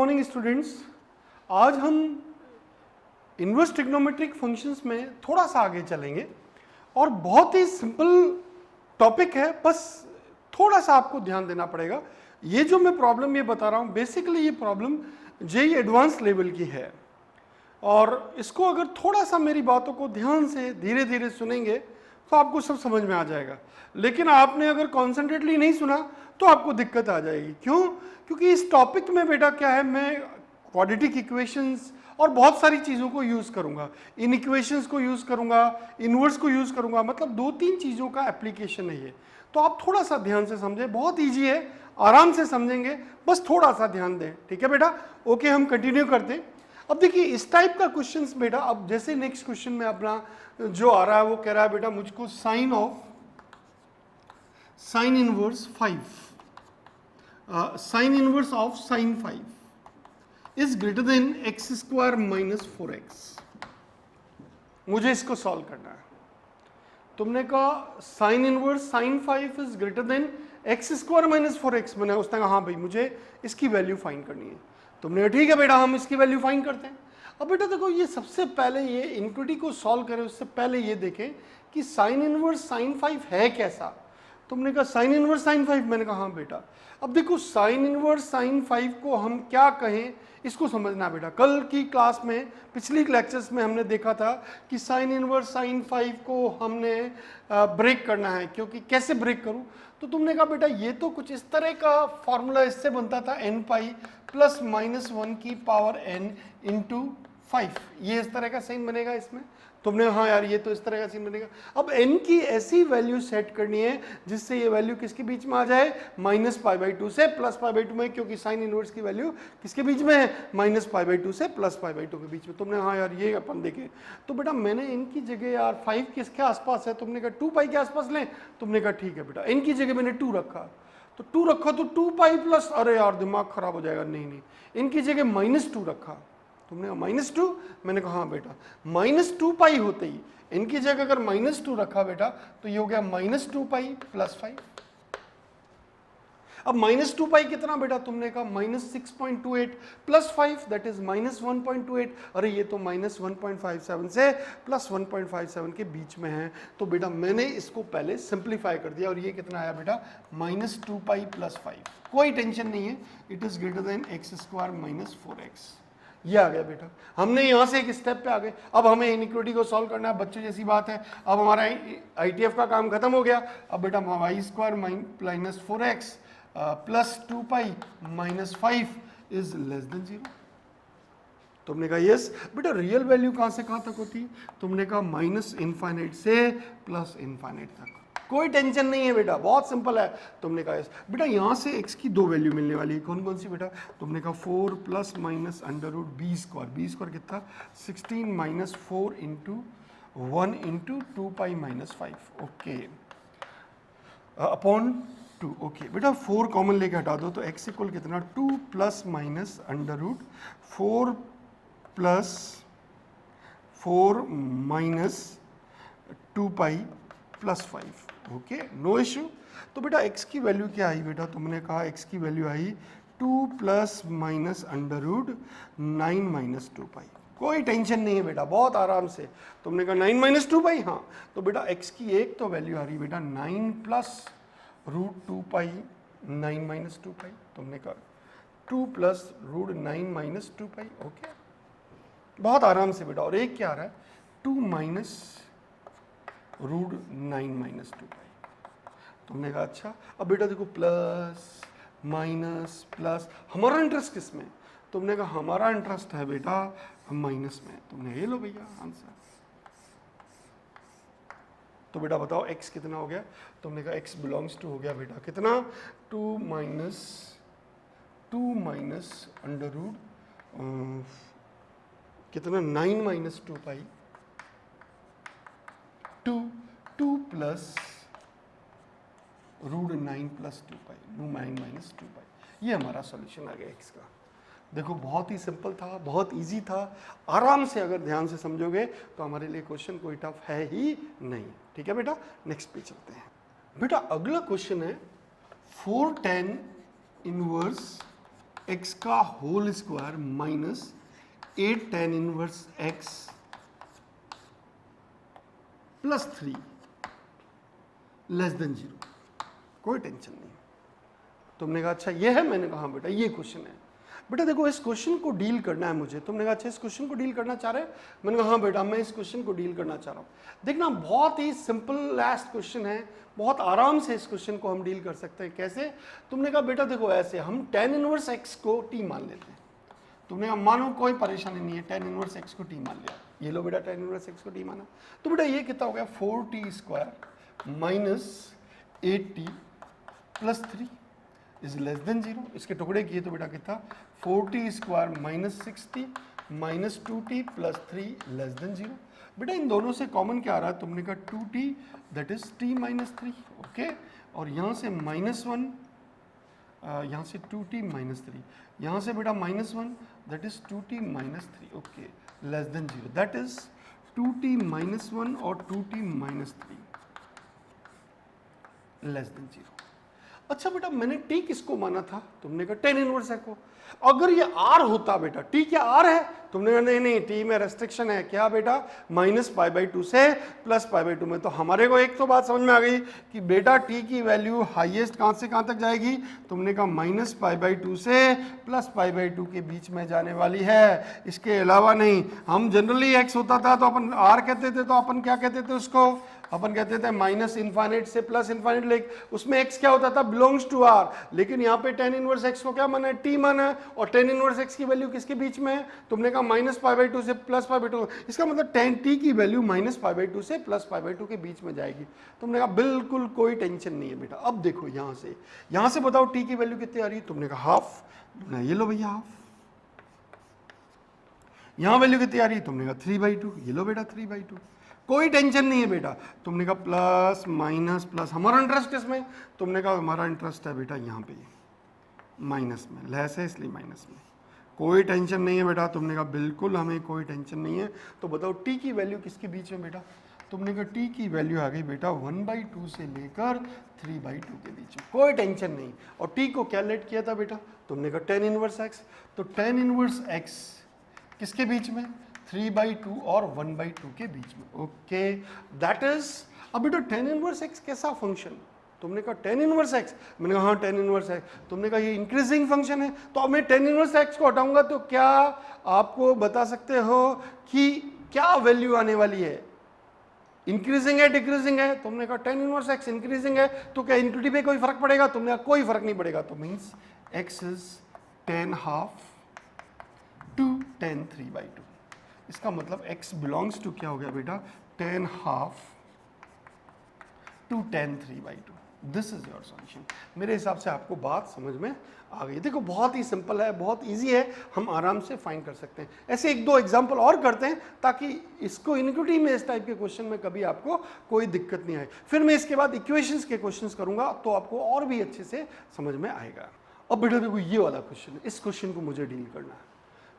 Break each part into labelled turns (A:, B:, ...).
A: Morning students. आज हम inverse trigonometric functions में थोड़ा सा आगे चलेंगे और बहुत ही सिंपल टॉपिक है, बस थोड़ा सा आपको ध्यान देना पड़ेगा। ये जो मैं प्रॉब्लम ये बता रहा हूँ, बेसिकली ये प्रॉब्लम जेईई एडवांस लेवल की है और इसको अगर थोड़ा सा मेरी बातों को ध्यान से धीरे धीरे सुनेंगे तो आपको सब समझ में आ जाएगा। लेकिन आपने अगर कॉन्सेंट्रेटली नहीं सुना तो आपको दिक्कत आ जाएगी। क्यों? क्योंकि इस टॉपिक में बेटा क्या है, मैं क्वाड्रेटिक इक्वेशंस और बहुत सारी चीज़ों को यूज़ करूंगा। इन इक्वेशंस को यूज़ करूंगा, इनवर्स को यूज़ करूंगा, मतलब 2-3 चीज़ों का एप्लीकेशन है ये। तो आप थोड़ा सा ध्यान से समझें, बहुत ईजी है, आराम से समझेंगे, बस थोड़ा सा ध्यान दें। ठीक है बेटा? ओके, हम कंटिन्यू करते हैं। अब देखिए इस टाइप का क्वेश्चंस बेटा, अब जैसे नेक्स्ट क्वेश्चन में अपना जो आ रहा है वो कह रहा है बेटा मुझको sine inverse 5, sine inverse of sine 5 is greater then x square minus 4x। मुझे इसको सॉल्व करना है। तुमने कहा sine inverse sine 5 is greater then x square minus 4x। मैंने उसने कहा हाँ भाई मुझे इसकी वैल्यू फाइंड करनी है। तुमने कहा ठीक है बेटा हम इसकी वैल्यू फाइंड करते हैं। अब बेटा देखो ये सबसे पहले ये इनक्विटी को सॉल्व करें उससे पहले ये देखें कि साइन इनवर्स साइन 5 है कैसा। तुमने कहा साइन इनवर्स साइन 5, मैंने कहा हाँ बेटा। अब देखो साइन इनवर्स साइन 5 को हम क्या कहें इसको समझना बेटा। कल की क्लास में, पिछली लेक्चर्स में हमने देखा था कि साइन इनवर्स साइन 5 को हमने ब्रेक करना है, क्योंकि कैसे ब्रेक करूं, तो तुमने कहा बेटा ये तो कुछ इस तरह का फॉर्मूला इससे बनता था n पाई प्लस माइनस 1 की पावर n इंटू 5, ये इस तरह का साइन बनेगा इसमें। तुमने हाँ यार ये तो इस तरह का सीन बनेगा। अब n की ऐसी वैल्यू सेट करनी है जिससे ये वैल्यू किसके बीच में आ जाए, माइनस पाई बाई 2 से प्लस पाई बाई 2 में, क्योंकि साइन इनवर्स की वैल्यू किसके बीच में है, माइनस पाई बाई 2 से प्लस पाई बाई 2 के बीच में। तुमने हाँ यार ये अपन देखे, तो बेटा मैंने n की जगह यार 5 किसके आसपास है, तुमने कहा 2 पाई के आसपास लें। तुमने कहा ठीक है बेटा, n की जगह मैंने 2 रखा, तो 2 रखा तो 2 पाई प्लस, अरे यार दिमाग खराब हो जाएगा, नहीं नहीं, n की जगह माइनस 2 रखा। तुमने कहा माइनस 2, मैंने कहा हाँ बेटा माइनस 2 पाई होते ही इनकी जगह अगर माइनस 2 रखा बेटा तो ये हो गया माइनस 2 पाई प्लस 5। अब माइनस 2 पाई कितना बेटा, तुमने कहा minus 6.28 plus 5 that is minus 1.28। अरे ये तो माइनस 1.57 से प्लस 1.57 के बीच में है। तो बेटा मैंने इसको पहले सिंप्लीफाई कर दिया और ये कितना आया बेटा, माइनस 2 पाई प्लस 5। कोई टेंशन नहीं है, it is greater then x square minus 4x। ये आ गया बेटा, हमने यहां से एक स्टेप पे आ गए। अब हमें इनइक्वालिटी को सॉल्व करना है, बच्चों जैसी बात है। अब हमारा आईटीएफ का काम खत्म हो गया। अब बेटा Y square minus 4x plus 2 pi minus 5 is less than 0। तुमने कहा यस बेटा, रियल वैल्यू कहां से कहां तक होती है, तुमने कहा माइनस इनफाइनाइट से प्लस इनफाइनाइट तक। कोई टेंशन नहीं है बेटा, बहुत सिंपल है। तुमने कहा यस बेटा, यहां से x की 2 वैल्यू मिलने वाली है, कौन कौन सी बेटा, तुमने कहा 4 plus minus under root B square कितना 16 minus 4 into 1 into 2 pi minus 5 okay upon 2। Okay बेटा 4 कॉमन लेके हटा दो तो x इक्वल कितना 2 plus minus under root 4 plus 4 minus 2 pi plus 5। Okay no issue. तो बेटा x की वैल्यू क्या आई बेटा, तुमने कहा x की वैल्यू आई 2 plus minus under root 9 minus 2 pi. कोई टेंशन नहीं है बेटा, बहुत आराम से। तुमने कहा 9 माइनस 2 पाई, हाँ तो बेटा x की एक तो वैल्यू आ रही बेटा 9 प्लस रूट 2 पाई 9 माइनस 2 पाई। तुमने कहा 2 प्लस रूट 9 माइनस 2 पाई। ओके बहुत आराम से बेटा। और एक क्या आ रहा है 2 माइनस रूट 9 माइनस 2 पाई। तुमने कहा अच्छा। अब बेटा देखो प्लस माइनस प्लस, हमारा इंटरेस्ट किस में, तुमने कहा हमारा इंटरेस्ट है बेटा माइनस में। तुमने ये लो भैया आंसर। तो बेटा बताओ x कितना हो गया, तुमने कहा x बिलोंग्स टू हो गया बेटा कितना 2 माइनस अंडर रूट कितना 9 माइनस 2 पाई 2 प्लस रूट 9 प्लस 2 पाई 9 माइनस 2 पाई। ये हमारा सॉल्यूशन आ गया x का। देखो बहुत ही सिंपल था, बहुत इजी था। आराम से अगर ध्यान से समझोगे तो हमारे लिए क्वेश्चन कोई टफ है ही नहीं। ठीक है बेटा, नेक्स्ट पे चलते हैं। बेटा अगला क्वेश्चन है 4 tan इनवर्स x का whole square minus 8 tan inverse x plus 3 less than 0। कोई टेंशन नहीं। तुमने कहा अच्छा ये है, मैंने कहा हाँ बेटा ये क्वेश्चन है। बेटा देखो इस क्वेश्चन को डील करना है मुझे। तुमने कहा अच्छा इस क्वेश्चन को डील करना चाह रहे हैं? मैंने कहा हाँ बेटा मैं इस क्वेश्चन को डील करना चाह रहा हूँ। देखना बहुत ही सिंपल लास्ट क्वेश्चन है, बहुत आराम से इस क्वेश्चन को हम डील कर सकते हैं। कैसे? तुमने कहा बेटा देखो ऐसे हम tan इनवर्स x को t मान लेते हैं। तुमने कहा मानो कोई परेशानी नहीं है, tan इनवर्स x को t मान लिया। ये लो बेटा tan इनवर्स x को t माना। तो बेटा ये कितना हो गया 4t square minus 8t plus 3 is less than 0। इसके टुकड़े किए तो बेटा कितना 4t square minus 6t minus 2t plus 3 less than 0। बेटा इन दोनों से कॉमन क्या आ रहा है? तुमने कहा 2t that is t minus 3। Okay, और यहाँ से माइनस 1, यहाँ से 2t माइनस 3, यहाँ से बेटा minus 1 that is 2t minus 3। Okay, less than 0 that is 2t minus 1 और 2t माइनस 3 लेस देन 0। अच्छा बेटा मैंने t किसको माना था? तुमने कहा tan इनवर्स है को। अगर ये r होता बेटा, t क्या r है? तुमने कहा नहीं नहीं t में रेस्ट्रिक्शन है। क्या बेटा? माइनस पाई बाई 2 से प्लस पाई बाई 2 में। तो हमारे को एक तो बात समझ में आ गई कि बेटा t की वैल्यू हाईएस्ट कहाँ से कहाँ तक जाएगी? तुमने कहा माइनस पाई बाई 2 से प्लस पाई बाई 2 के बीच में जाने वाली है, इसके अलावा नहीं। हम जनरली x होता था तो अपन r कहते थे, तो अपन क्या कहते थे उसको? अपन कहते थे माइनस इनफाइनाइट से प्लस इनफाइनाइट, लेक उसमें x क्या होता था? Belongs to r। लेकिन यहाँ पे tan इनवर्स x को क्या माना है? t माना है। और tan इनवर्स x की वैल्यू किसके बीच में है? तुमने कहा माइनस पाई बाई 2 से प्लस पाई बाई 2। इसका मतलब tan t की वैल्यू माइनस पाई बाई 2 से प्लस पाई बाई 2 के बीच में जाएगी। तुमने कहा बिल्कुल कोई टेंशन नहीं है बेटा। अब देखो यहाँ से बताओ t की वैल्यू कितनी आ रही है? तुमने कहा हाफ। ये लो भैया हाफ। यहाँ वैल्यू कितनी आ रही है? तुमने कहा 3/2। ये लो बेटा 3/2। कोई टेंशन नहीं है बेटा। तुमने कहा प्लस माइनस प्लस, हमारा इंटरेस्ट इसमें। तुमने कहा हमारा इंटरेस्ट है बेटा यहाँ पे माइनस में, लेस है इसलिए माइनस में। कोई टेंशन नहीं है बेटा। तुमने कहा बिल्कुल हमें कोई टेंशन नहीं है। तो बताओ t की वैल्यू किसके बीच में बेटा? तुमने कहा t की वैल्यू आ गई बेटा 1/2 से लेकर 3/2 के बीच में। कोई टेंशन नहीं। और t को क्या लेट किया था बेटा? तुमने कहा tan इनवर्स x। तो tan इनवर्स x किसके बीच में? 3/2 और 1/2 के बीच में। Okay, that is. अब बेटा tan इनवर्स x कैसा फंक्शन? तुमने कहा tan इनवर्स x। मैंने कहा हाँ tan इनवर्स x। तुमने कहा ये इंक्रीजिंग फंक्शन है। तो अब मैं tan इनवर्स x को हटाऊंगा तो क्या आपको बता सकते हो कि क्या वैल्यू आने वाली है? इंक्रीजिंग है डिक्रीजिंग है? तुमने कहा tan इनवर्स x इंक्रीजिंग है, तो क्या इनक्विटी पे कोई फर्क पड़ेगा? तुमने कहा कोई फर्क नहीं पड़ेगा। तो means x is tan half to tan 3/2। इसका मतलब x बिलोंग्स टू क्या हो गया बेटा? tan half to tan 3/2। This is your solution. मेरे हिसाब से आपको बात समझ में आ गई। देखो बहुत ही सिंपल है, बहुत इजी है, हम आराम से फाइंड कर सकते हैं। ऐसे एक दो एग्जांपल और करते हैं ताकि इसको इनक्विटी में इस टाइप के क्वेश्चन में कभी आपको कोई दिक्कत नहीं आए। फिर मैं इसके बाद इक्वेशंस के क्वेश्चंस करूंगा तो आपको और भी अच्छे से समझ में आएगा। अब बेटा देखो ये वाला क्वेश्चन है, इस क्वेश्चन को मुझे डील करना है।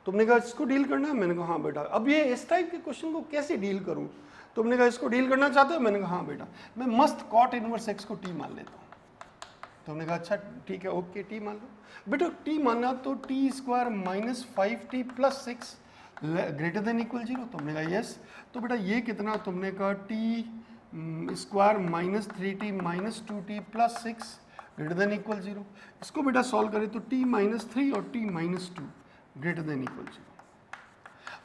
A: तुमने कहा इसको डील करना है? मैंने कहा हाँ बेटा। अब ये इस टाइप के क्वेश्चन को कैसे डील करूं? तुमने कहा इसको डील करना चाहते हो? मैंने कहा हाँ बेटा। मैं मस्त कॉट इनवर्स x को t मान लेता हूं। तुमने कहा अच्छा ठीक है, ओके t मान लो। बेटा t माना तो t square minus 5t plus 6 greater than equal 0। तुमने कहा यस। तो बेटा ये कितना? तुमने कहा t square minus 3t minus 2t plus 6 greater than equal 0। इसको बेटा सॉल्व करें तो t माइनस 3 और t minus 2 greater than equal 0।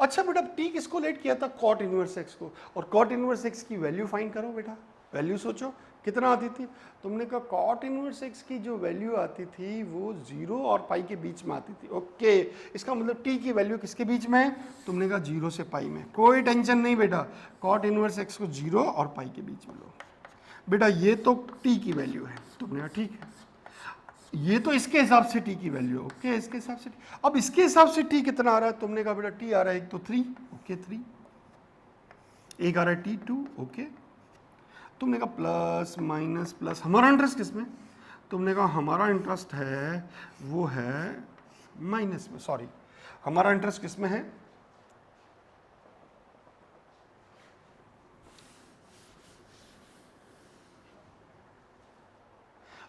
A: अच्छा बेटा t किसको लेट किया था? कॉट इनवर्स x को। और कॉट इनवर्स x की वैल्यू फाइंड करो बेटा। वैल्यू सोचो कितना आती थी? तुमने कहा कॉट इनवर्स x की जो वैल्यू आती थी वो 0 और पाई के बीच में आती थी। ओके, इसका मतलब t की वैल्यू किसके बीच में है? तुमने कहा 0 से पाई में। कोई टेंशन नहीं बेटा, कॉट इनवर्स x को 0 और पाई के बीच में लो। बेटा ये तो t की वैल्यू है। तुमने कहा ठीक है, ये तो इसके हिसाब से t की वैल्यू है। ओके, इसके हिसाब से अब इसके हिसाब से t कितना आ रहा है? तुमने कहा बेटा t आ रहा है एक तो 3। ओके 3, एक आ रहा है t 2। ओके, तुमने कहा प्लस माइनस प्लस, हमारा इंटरेस्ट किसमें? तुमने कहा हमारा इंटरेस्ट है वो है माइनस में। सॉरी, हमारा इंटरेस्ट किसमें है?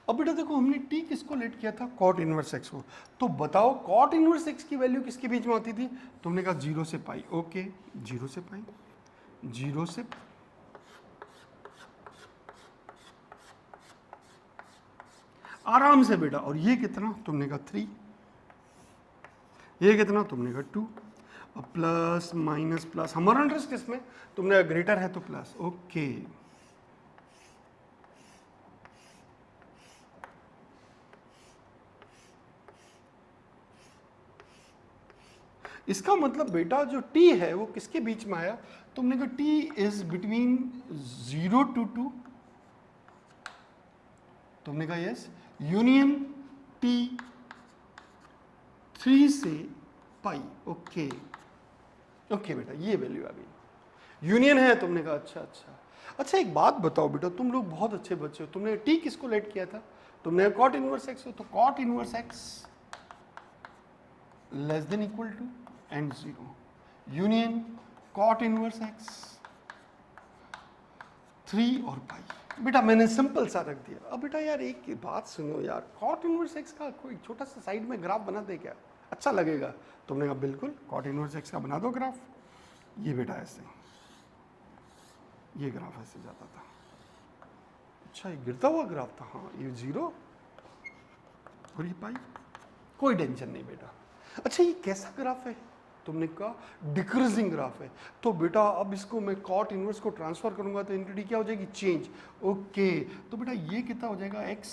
A: अब बेटा देखो हमने t किसको लेट किया था, कॉट इनवर्स x को, तो बताओ कॉट इनवर्स x की वैल्यू किसके बीच में होती थी, तुमने कहा 0 से पाई, ओके 0 से पाई, 0 से आराम से बेटा। और ये कितना, तुमने कहा 3, ये कितना, तुमने कहा 2, अब प्लस माइनस प्लस, हमारा इंटरेस्ट किसमें, तुमने ग्रेटर है तो प्लस, ओके। इसका मतलब बेटा जो t है वो किसके बीच में आया, तुमने कहा t इज बिटवीन 0 to 2, तुमने कहा यस, यूनियन t 3 से पाई, ओके ओके बेटा ये वैल्यू आ गई, यूनियन है, तुमने कहा अच्छा अच्छा। अच्छा एक बात बताओ बेटा, तुम लोग बहुत अच्छे बच्चे हो, तुमने t किसको लेट किया था, तुमने कॉट इनवर्स x हो, तो cot inverse x less than equal to and 0, union cot inverse x 3 और पाई। बेटा मैंने सिंपल सा रख दिया। अब बेटा यार एक बात सुनो यार, कॉट इनवर्स x का कोई छोटा सा साइड में ग्राफ बना दे क्या, अच्छा लगेगा, तुमने कहा बिल्कुल कॉट इनवर्स x का बना दो ग्राफ। ये बेटा ऐसे, ये ग्राफ ऐसे जाता था, अच्छा ये गिरता हुआ ग्राफ था, हाँ ये 0 और ये पाई, कोई टेंशन नहीं बेटा। अच्छा ये कैसा ग्राफ है, तुमने कहा डिक्रीजिंग ग्राफ है, तो बेटा अब इसको मैं कॉट इनवर्स को ट्रांसफर करूंगा तो एंटिटी क्या हो जाएगी, चेंज, ओके। तो बेटा ये कितना हो जाएगा x,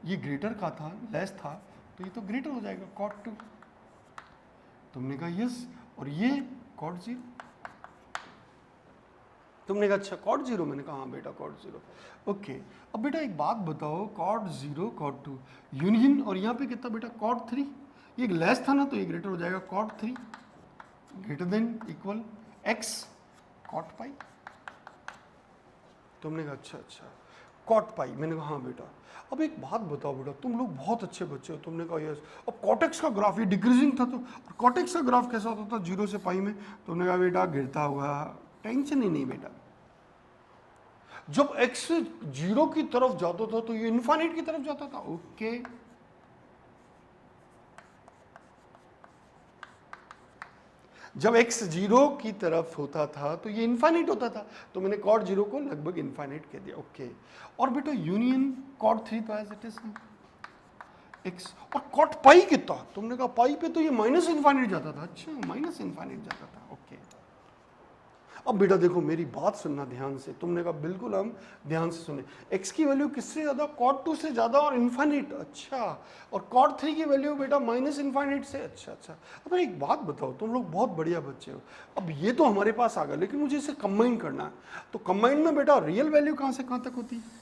A: ये ग्रेटर का था, लेस था, तो ये तो ग्रेटर हो जाएगा कॉट 2, तुमने कहा यस, और ये कॉट 0, तुमने कहा अच्छा कॉट 0, मैंने कहा हाँ बेटा कॉट 0, ओके। अब बेटा एक बात बताओ, कॉट 0 कॉट 2 यूनियन, और यहाँ पे कितना बेटा कॉट 3, ये लेस था ना तो ये ग्रेटर हो जाएगा cot 3 greater than equal x cot pi, तुमने कहा अच्छा अच्छा कॉट पाई, मैंने कहा हाँ बेटा। अब एक बात बताओ बेटा, तुम लोग बहुत अच्छे बच्चे हो, तुमने कहा यस। अब कॉटेक्स का ग्राफ ये डिक्रीजिंग था, तो कॉटेक्स का ग्राफ कैसा होता था, 0 से पाई में, तुमने कहा बेटा गिरता होगा, टेंशन ही नहीं बेटा। जब x 0 की तरफ जाता था तो ये इनफाइनाइट की तरफ जाता था, ओके। जब x 0 की तरफ होता था तो ये इनफाइनाइट होता था, तो मैंने कॉट 0 को लगभग इनफाइनाइट कह दिया, ओके। और बेटा यूनियन कॉट 3 तो एज इट इज x, और कॉट पाई कितना, तुमने कहा पाई पे तो ये माइनस इनफाइनाइट जाता था, अच्छा माइनस इनफाइनाइट जाता था, ओके। अब बेटा देखो मेरी बात सुनना ध्यान से, तुमने कहा बिल्कुल हम ध्यान से सुने, x की वैल्यू किससे ज़्यादा, कॉट 2 से ज़्यादा और इन्फाइनाइट, अच्छा। और कॉट 3 की वैल्यू बेटा माइनस इन्फाइनाइट से, अच्छा अच्छा। अब एक बात बताओ, तुम लोग बहुत बढ़िया बच्चे हो, अब ये तो हमारे पास आ गया, लेकिन मुझे इसे कंबाइन करना है, तो कंबाइन में बेटा रियल वैल्यू कहाँ से कहाँ तक होती है,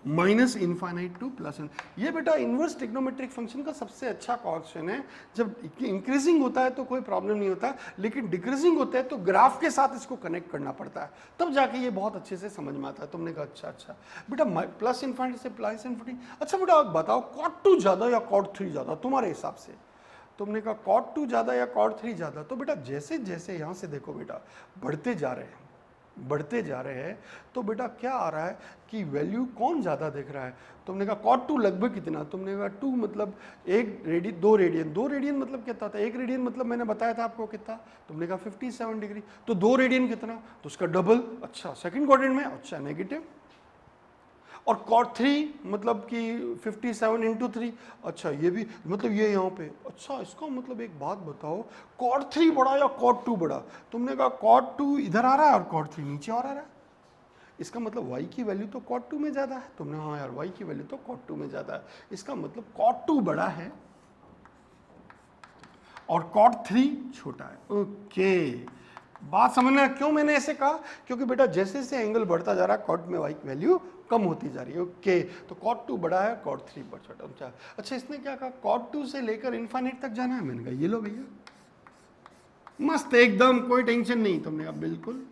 A: माइनस इनफाइनाइट टू प्लस। ये बेटा इनवर्स ट्रिग्नोमेट्रिक फंक्शन का सबसे अच्छा क्वेश्चन है। जब इंक्रीजिंग होता है तो कोई प्रॉब्लम नहीं होता, लेकिन डिक्रीजिंग होता है तो ग्राफ के साथ इसको कनेक्ट करना पड़ता है, तब जाके ये बहुत अच्छे से समझ में आता है। तुमने कहा अच्छा अच्छा बेटा प्लस इनफाइनाइट से प्लस इनफाइनाइट, अच्छा बेटा आप बताओ कॉट 2 ज़्यादा या कॉट 3 ज़्यादा तुम्हारे हिसाब से, तुमने कहा कॉट 2 ज़्यादा या कॉट 3 ज़्यादा, तो बेटा जैसे जैसे यहाँ से देखो बेटा बढ़ते जा रहे हैं, बढ़ते जा रहे हैं, तो बेटा क्या आ रहा है कि वैल्यू कौन ज़्यादा दिख रहा है, तुमने कहा कॉट 2 लगभग कितना, तुमने कहा 2 मतलब 1 रेडियन 2 रेडियन, 2 रेडियन मतलब कितना था, 1 रेडियन मतलब मैंने बताया था आपको कितना, तुमने कहा 57 डिग्री, तो 2 रेडियन कितना, तो उसका डबल, अच्छा सेकंड क्वाड्रेंट में, अच्छा नेगेटिव। और कॉट 3 मतलब कि 57 इंटू 3, अच्छा ये भी मतलब ये यहाँ पे, अच्छा इसका मतलब एक बात बताओ कॉट 3 बड़ा या कॉट 2 बड़ा, तुमने कहा कॉट 2 इधर आ रहा है और कॉट 3 नीचे और आ रहा है, इसका मतलब y की वैल्यू तो कॉट 2 में ज़्यादा है, तुमने हाँ यार y की वैल्यू तो कॉट 2 में ज़्यादा है, इसका मतलब कॉट 2 बड़ा है और कॉट 3 छोटा है, ओके। बात समझना क्यों मैंने ऐसे कहा, क्योंकि बेटा जैसे जैसे एंगल बढ़ता जा रहा है कॉट में y की वैल्यू कम होती जा रही है, ओके। तो कॉट 2 बड़ा है, कॉट 3 बड़ा छोटा, अच्छा इसने क्या कहा कॉट 2 से लेकर इनफाइनाइट तक जाना है, मैंने कहा ये लो भैया मस्त एकदम कोई टेंशन नहीं, तुमने कहा बिल्कुल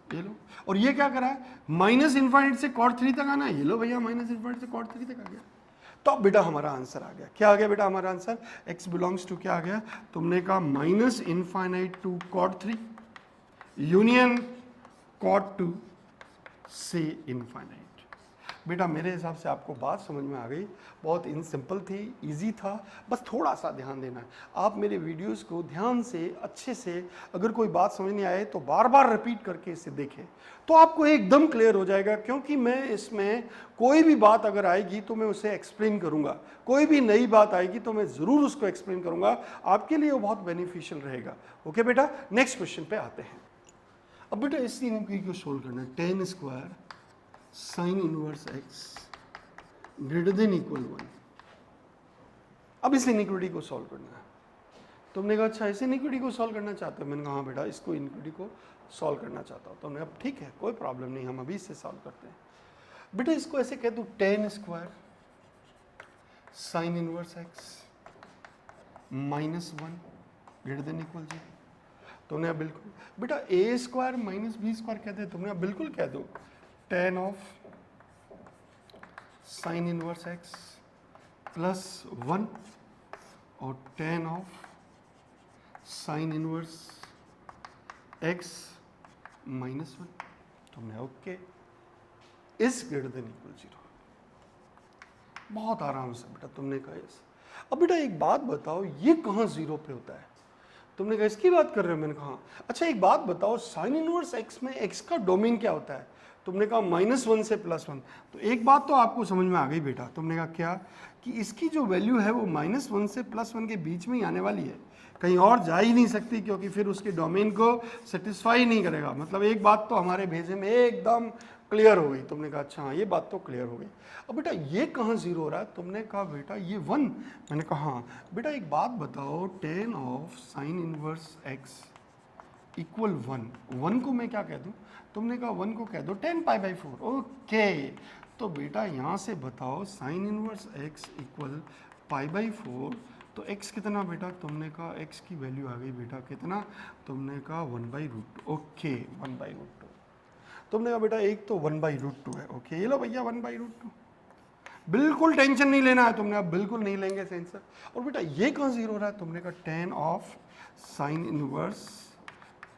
A: ये लो। और ये क्या करा है माइनस इनफाइनाइट से कॉट 3 तक आना है, ये लो भैया माइनस इनफाइनाइट से कॉट 3 तक आ गया, तो अब बेटा हमारा आंसर आ गया, क्या आ गया बेटा हमारा आंसर, x बिलोंग्स टू क्या आ गया, तुमने कहा minus infinite to cot 3 union cot 2 से इनफाइनाइट। बेटा मेरे हिसाब से आपको बात समझ में आ गई, बहुत इन सिंपल थी, इजी था, बस थोड़ा सा ध्यान देना है। आप मेरे वीडियोस को ध्यान से अच्छे से, अगर कोई बात समझ नहीं आए तो बार बार रिपीट करके इसे देखें तो आपको एकदम क्लियर हो जाएगा, क्योंकि मैं इसमें कोई भी बात अगर आएगी तो मैं उसे एक्सप्लेन करूंगा, कोई भी नई बात आएगी तो मैं ज़रूर उसको एक्सप्लेन करूंगा, आपके लिए वो बहुत बेनिफिशियल रहेगा। ओके बेटा, नेक्स्ट क्वेश्चन पे आते हैं। अब बेटा इस इनइक्वालिटी को सोल्व करना है, tan square sine inverse x greater than equal 1। अब इस इनइक्वालिटी को सॉल्व करना है। तुमने कहा अच्छा इस इनइक्वालिटी को सॉल्व करना चाहते हो, मैंने कहा हाँ बेटा इसको इनइक्वालिटी को सॉल्व करना चाहता हूँ। तुमने अब ठीक है कोई प्रॉब्लम नहीं, हम अभी इससे सॉल्व करते हैं। बेटा इसको ऐसे कह दूँ, tan square sine inverse X -1 greater than equal 0। तुमने अब बिल्कुल बेटा a square minus B square कहते हैं, तुमने अब बिल्कुल कह दो tan of sine inverse X +1 और tan of sine inverse X -1। तुमने okay is greater than equal 0। बहुत आराम से बेटा तुमने कहा यस। अब बेटा एक बात बताओ, ये कहाँ 0 पे होता है? तुमने कहा इसकी बात कर रहे हो, मैंने कहा अच्छा एक बात बताओ, साइन इनवर्स एक्स में एक्स का डोमेन क्या होता है? तुमने कहा -1 से +1। तो एक बात तो आपको समझ में आ गई बेटा, तुमने कहा क्या कि इसकी जो वैल्यू है वो -1 से +1 के बीच में ही आने वाली है, कहीं और जा ही नहीं सकती, क्योंकि फिर उसके डोमेन को सेटिस्फाई नहीं करेगा। मतलब एक बात तो हमारे भेजे में एकदम क्लियर हो गई। तुमने कहा अच्छा हाँ ये बात तो क्लियर हो गई। अब बेटा ये कहाँ 0 हो रहा है? तुमने कहा बेटा ये 1। मैंने कहा हाँ बेटा एक बात बताओ, tan of sine inverse X equal 1 को मैं क्या कह दूँ? तुमने कहा 1 को कह दो tan π/4। ओके तो बेटा यहाँ से बताओ साइन इनवर्स एक्स इक्वल π/4, तो x कितना बेटा? तुमने कहा x की वैल्यू आ गई बेटा कितना? तुमने कहा 1/√2। ओके 1/√2। तुमने कहा बेटा एक तो 1/√2 है। ओके ये लो भैया 1/√2, बिल्कुल टेंशन नहीं लेना है तुमने, अब बिल्कुल नहीं लेंगे सेंसर। और बेटा ये कहाँ 0 हो रहा है? तुमने कहा tan of sine inverse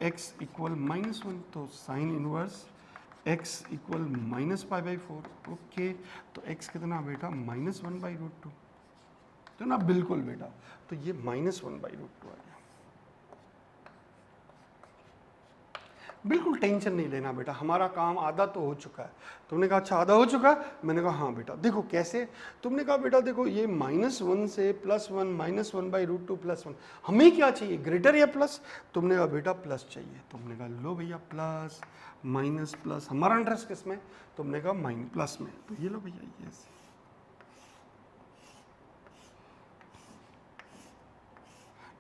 A: x equal -1, तो sine inverse x equal -π/4। Okay तो x कितना बेटा? -1/√2। तो ना बिल्कुल बेटा, तो ये -1/√2 आ गया। बिल्कुल टेंशन नहीं लेना बेटा, हमारा काम आधा तो हो चुका है। तुमने कहा अच्छा आधा हो चुका है? मैंने कहा हाँ बेटा। देखो कैसे? तुमने कहा बेटा देखो ये -1 से +1 -1/√2 +1, हमें क्या चाहिए, ग्रेटर या प्लस? तुमने कहा बेटा प्लस चाहिए। तुमने कहा लो भैया प्लस माइनस प्लस, हमारा इंटरेस्ट किस में? तुमने कहा प्लस में, तो ये लो भैया ये ऐसे।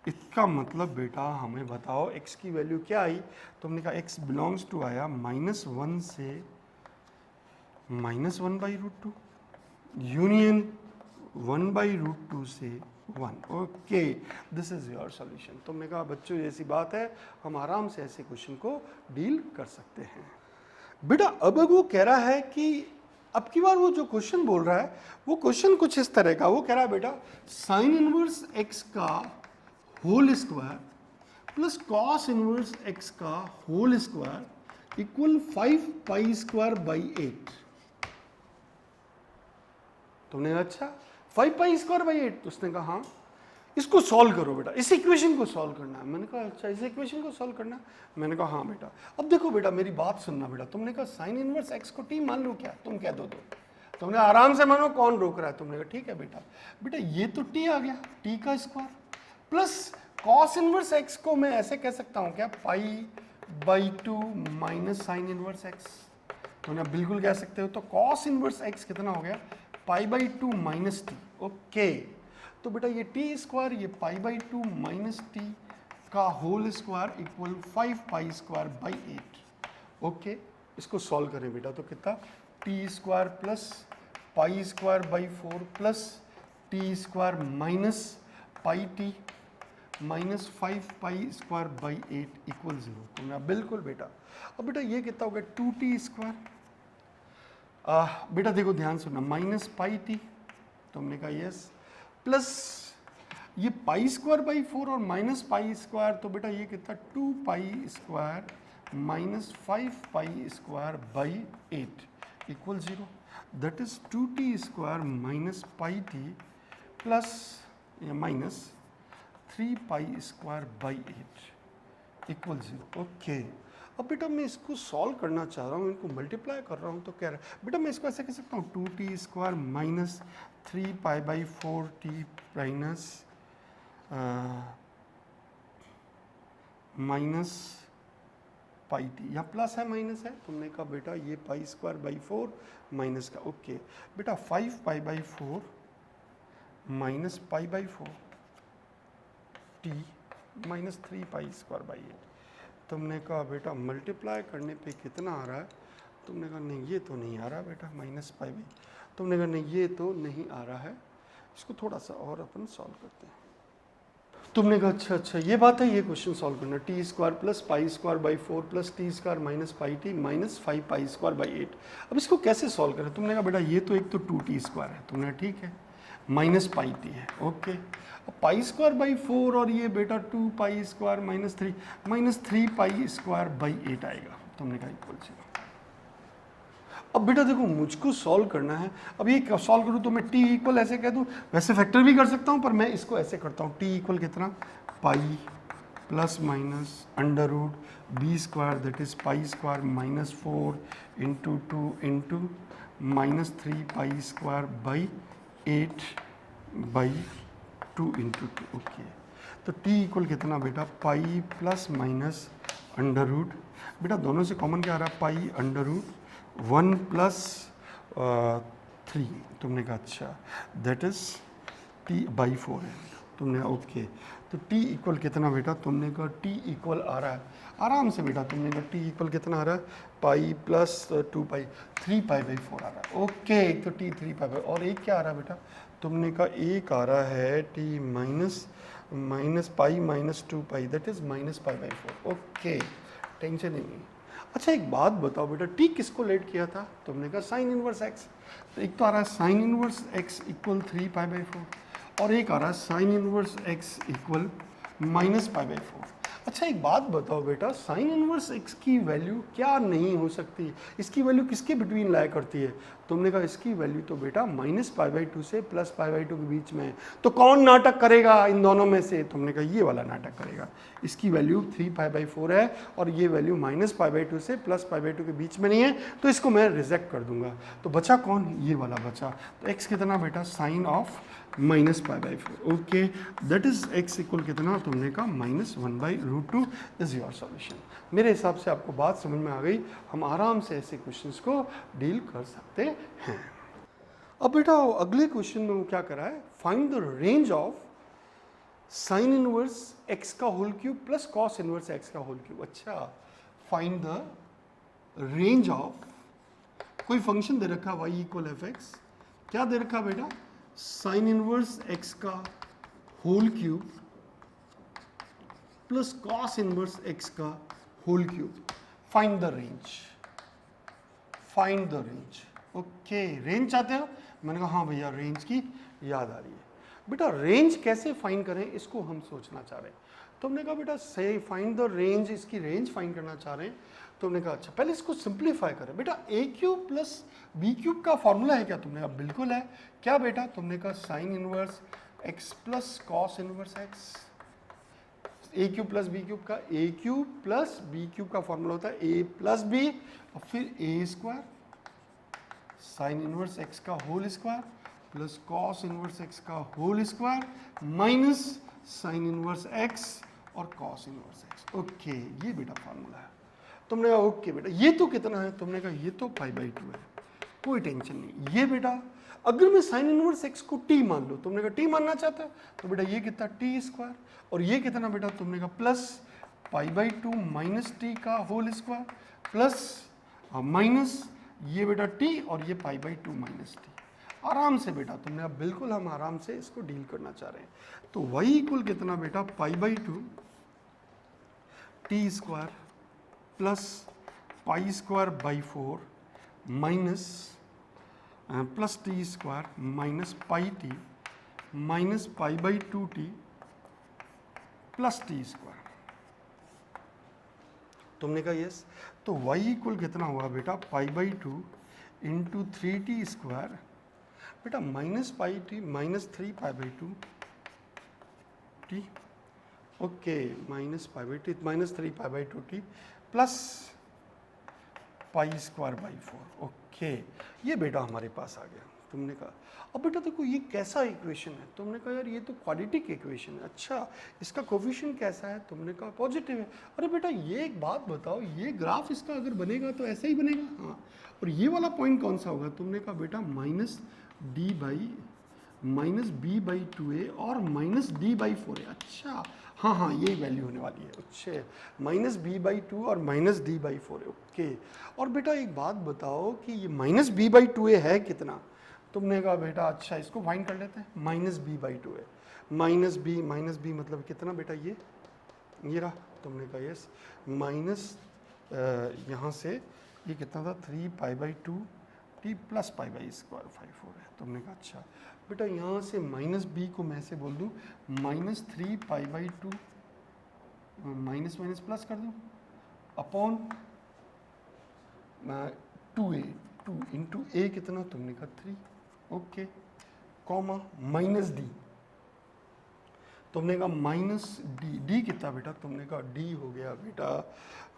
A: इसका मतलब बेटा हमें बताओ x की वैल्यू क्या आई? तुमने कहा x बिलोंग्स टू आया -1 से -1/√2 यूनियन 1/√2 से 1। Okay this is your solution. तुमने कहा बच्चों जैसी बात है, हम आराम से ऐसे क्वेश्चन को डील कर सकते हैं। बेटा अब वो कह रहा है कि अब की बार वो जो क्वेश्चन बोल रहा है वो क्वेश्चन कुछ इस तरह का, वो कह रहा है बेटा साइन इनवर्स x का whole square plus cos inverse x का होल स्क्वायर इक्वल 5π²/8। तुमने कहा अच्छा 5π²/8? तो उसने कहा हाँ इसको सॉल्व करो बेटा, इस इक्वेशन को सॉल्व करना है। मैंने कहा अच्छा इस इक्वेशन को सॉल्व करना है? मैंने कहा हाँ बेटा। अब देखो बेटा मेरी बात सुनना बेटा, तुमने कहा साइन इनवर्स x को t मान लो क्या? तुम कह दो तो तुमने आराम से मानो, कौन रोक रहा है? तुमने कहा ठीक है बेटा। बेटा ये तो t आ गया, t का square plus cos inverse x को मैं ऐसे कह सकता हूँ क्या, π/2 माइनस साइन इनवर्स x। तुमने बिल्कुल कह सकते हो, तो कॉस इनवर्स x कितना हो गया? π/2 माइनस टी। ओके तो बेटा ये टी स्क्वायर, ये π/2 माइनस टी का होल स्क्वायर इक्वल 5π²/8। ओके इसको सॉल्व करें बेटा, तो कितना? T square plus π²/4 plus t square minus πt minus 5π²/8 equal 0। तुमने बिल्कुल बेटा। अब बेटा ये कितना हो गया? 2t square. बेटा देखो ध्यान सुनना, माइनस πt, तुमने कहा यस, प्लस ये π²/4 और माइनस π², तो बेटा ये कितना? 2π² minus 5 pi square by 8 equal 0, that is 2t square minus pi t plus minus 3 pi square by 8 equal 0। Okay, अब बेटा मैं इसको सॉल्व करना चाह रहा हूँ, इनको मल्टीप्लाई कर रहा हूँ, तो कह रहा है बेटा मैं इसको ऐसे कह सकता हूँ 2t square minus 3 pi by 4t minus minus pi T, यहाँ प्लस है माइनस है, तुमने कहा बेटा ये पाई स्क्वायर बाई 4 माइनस का। ओके बेटा 5 पाई by 4 minus pi by 4 T minus 3 pi square by 8। तुमने कहा बेटा मल्टीप्लाई करने पे कितना आ रहा है, तुमने कहा नहीं ये तो नहीं आ रहा बेटा माइनस पाई बाई, तुमने कहा नहीं ये तो नहीं आ रहा है, इसको थोड़ा सा और अपन सॉल्व करते हैं। तुमने कहा अच्छा अच्छा ये बात है, ये क्वेश्चन सॉल्व करना, T square plus pi square by 4 plus t square minus pi T minus 5 pi square by 8। अब इसको कैसे सॉल्व करें, तुमने कहा बेटा ये तो एक तो 2t स्क्वायर है, तुमने ठीक है, माइनस पाई टी है। ओके, अब पाई स्क्वायर बाई 4 और ये बेटा 2 पाई square minus 3 pi square by 8 आएगा, तुमने कहा इक्वल 0। अब बेटा देखो मुझको सॉल्व करना है, अब ये सॉल्व करूँ तो मैं t इक्वल ऐसे कह दूँ, वैसे फैक्टर भी कर सकता हूँ, पर मैं इसको ऐसे करता हूँ, t इक्वल कितना pi plus minus under root B square that is pi square minus 4 into 2 into minus 3 pi square by 8 by 2 into 2। Okay, तो t इक्वल कितना बेटा pi plus minus under root, बेटा दोनों से कॉमन क्या आ रहा है, पाई अंडर रूट 1 प्लस 3, तुमने कहा अच्छा दैट इज t बाई 4 है, तुमने ओके, तो t इक्वल कितना बेटा, तुमने कहा t इक्वल आ रहा है आराम से बेटा, तुमने कहा t इक्वल कितना आ रहा है pi plus 2 pi 3 pi by 4 आ रहा है। ओके, तो t 3 पाई बाई, और एक क्या आ रहा है बेटा, तुमने कहा एक आ रहा है t minus pi minus 2 pi that is minus pi by 4। Okay, tension नहीं। अच्छा एक बात बताओ बेटा, t किसको लेट किया था, तुमने कहा साइन इनवर्स x, तो एक तो आ रहा है sign inverse x equal 3 pi by 4 और एक आ रहा है sign inverse x equal minus pi by 4। अच्छा एक बात बताओ बेटा, साइन इनवर्स x की वैल्यू क्या नहीं हो सकती, इसकी वैल्यू किसके बिटवीन लाया करती है, तुमने कहा इसकी वैल्यू तो बेटा माइनस पाई बाई 2 से प्लस पाई बाई 2 के बीच में है, तो कौन नाटक करेगा इन दोनों में से, तुमने कहा ये वाला नाटक करेगा, इसकी वैल्यू 3 पाई बाई 4 है और ये वैल्यू माइनस पाई बाई 2 से प्लस पाई बाई 2 के बीच में नहीं है, तो इसको मैं रिजेक्ट कर दूंगा, तो बचा कौन, ये वाला बचा, तो x कितना बेटा sine of minus pi by 4। Okay, that is x equal कितना, तुमने कहा minus 1 by root 2 is your solution. मेरे हिसाब से आपको बात समझ में आ गई, हम आराम से ऐसे क्वेश्चंस को डील कर सकते हैं। अब बेटा अगले क्वेश्चन में वो क्या करा है, find the range of sine inverse x का whole cube plus cos inverse x का होल क्यूब। अच्छा, फाइंड द रेंज ऑफ, कोई फंक्शन दे रखा y इक्वल एफ एक्स, क्या दे रखा बेटा साइन इनवर्स x का whole cube plus cos inverse x का whole cube, find the range, find the range. Okay, range चाहते हो, मैंने कहा हाँ भैया रेंज की याद आ रही है। बेटा रेंज कैसे फाइंड करें इसको हम सोचना चाह रहे हैं, तुमने कहा बेटा से फाइंड द रेंज, इसकी रेंज फाइंड करना चाह रहे हैं, तुमने कहा अच्छा पहले इसको सिंप्लीफाई करें, बेटा ए क्यूब प्लस बी क्यूब का फॉर्मूला है क्या, तुमने कहा बिल्कुल है, क्या बेटा, तुमने कहा sine inverse x plus cos inverse x, a cube plus b cube का, a cube plus b cube का फॉर्मूला होता है ए प्लस बी और फिर a square sine inverse x का whole square plus cos inverse x का whole square minus sine inverse x और cos inverse x. Okay, ये बेटा फार्मूला है, तुमने कहा ओके बेटा ये तो कितना है, तुमने कहा ये तो पाई बाई 2 है, कोई टेंशन नहीं। ये बेटा अगर मैं साइन इनवर्स एक्स को टी मान लो, तुमने कहा टी मानना चाहता है, तो बेटा ये कितना टी स्क्वायर और ये कितना बेटा, तुमने कहा plus pi by 2 minus t का होल स्क्वायर प्लस माइनस ये बेटा टी और ये पाई बाई 2 माइनस टी। आराम से बेटा तुमने, अब बिल्कुल हम आराम से इसको डील करना चाह रहे हैं, तो y इक्वल कितना बेटा पाई by 2 T square plus pi square by 4 minus plus t square minus pi T minus pi by 2 T plus t square. तुमने कहा यस। तो y इक्वल कितना हुआ बेटा, π/2 इंटू 3t², बेटा -3π/2 t, okay, -π/2 -3π/2 t plus π²/4, okay, ये बेटा हमारे पास आ गया। तुमने कहा अब बेटा देखो ये कैसा इक्वेशन है, तुमने कहा यार ये तो क्वाड्रेटिक इक्वेशन है, अच्छा इसका कोफिशिएंट कैसा है, तुमने कहा पॉजिटिव है। अरे बेटा ये एक बात बताओ, ये ग्राफ इसका अगर बनेगा तो ऐसा ही बनेगा, हाँ, और ये वाला पॉइंट कौन सा होगा, तुमने कहा बेटा -b/2a और -d/4 है, अच्छा हाँ हाँ यही वैल्यू होने वाली है, अच्छा -b/2 और -d/4 है, ओके। और बेटा एक बात बताओ कि ये -b/2a है कितना, तुमने कहा बेटा अच्छा इसको फाइंड कर लेते हैं, -b/2 है, -b मतलब कितना बेटा, ये रहा, तुमने कहा यस, माइनस यहाँ से ये कितना था 3π/2 t प्लस π/2 5/4 है, तुमने कहा अच्छा बेटा यहाँ से -b को मैं से बोल दूँ -3π/2 माइनस माइनस प्लस कर दूँ अपॉन 2a, 2 इंटू a कितना, तुमने कहा 3, ओके, कॉमा -d, तुमने कहा -d, d कितना बेटा, तुमने कहा d हो गया बेटा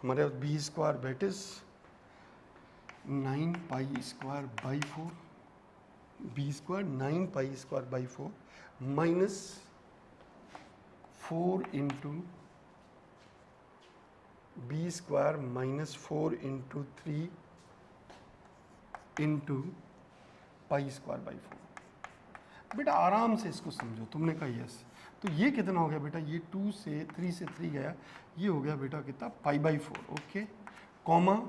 A: हमारे पास b² that is 9π²/4, b² 9π²/4 minus 4 into b² -4 into 3 into π²/4। बेटा आराम से इसको समझो, तुमने कहा यस, तो ये कितना हो गया बेटा, ये 2 से 3 से 3 गया, ये हो गया बेटा कितना π/4, ओके, कॉमा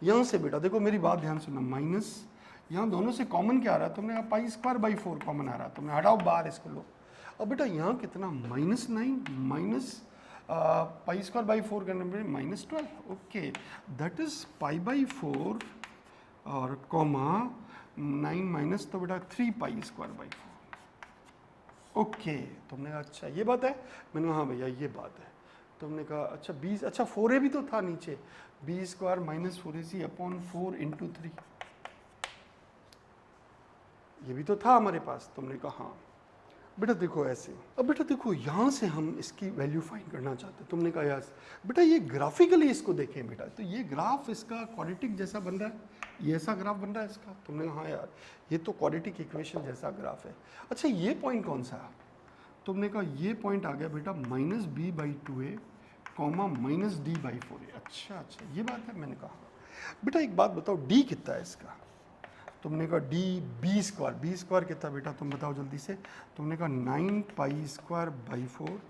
A: यहाँ से बेटा देखो मेरी बात ध्यान सुनना, माइनस यहाँ दोनों से कॉमन क्या आ रहा है, तुमने कहा π²/4 कॉमन आ रहा है, तुमने हटाओ बाहर इसको लो, अब बेटा यहाँ कितना -9 माइनस π²/4 करने में -12, ओके, दैट इज π/4 और कॉमा 9 माइनस तो बेटा 3π²/4, ओके, तुमने कहा अच्छा ये बात है, मैंने कहा हाँ भैया ये बात है, तुमने कहा अच्छा 20, अच्छा 4a भी तो था नीचे, b² -4ac अपॉन 4 इंटू 3, ये भी तो था हमारे पास, तुमने कहा हाँ बेटा देखो ऐसे, अब बेटा देखो यहाँ से हम इसकी वैल्यू फाइंड करना चाहते हैं, तुमने कहा यार बेटा ये ग्राफिकली इसको देखें बेटा, तो ये ग्राफ इसका क्वाड्रेटिक जैसा बन रहा है, ये ऐसा ग्राफ बन रहा है इसका, तुमने कहा हाँ यार ये तो क्वाड्रेटिक इक्वेशन जैसा ग्राफ है, अच्छा ये पॉइंट कौन सा है, तुमने कहा ये पॉइंट आ गया बेटा -b/2a कॉमा -d/4a, अच्छा अच्छा ये बात है, मैंने कहा बेटा एक बात बताओ d कितना है इसका, तुमने कहा b² कितना बेटा तुम बताओ जल्दी से, तुमने कहा 9π²/4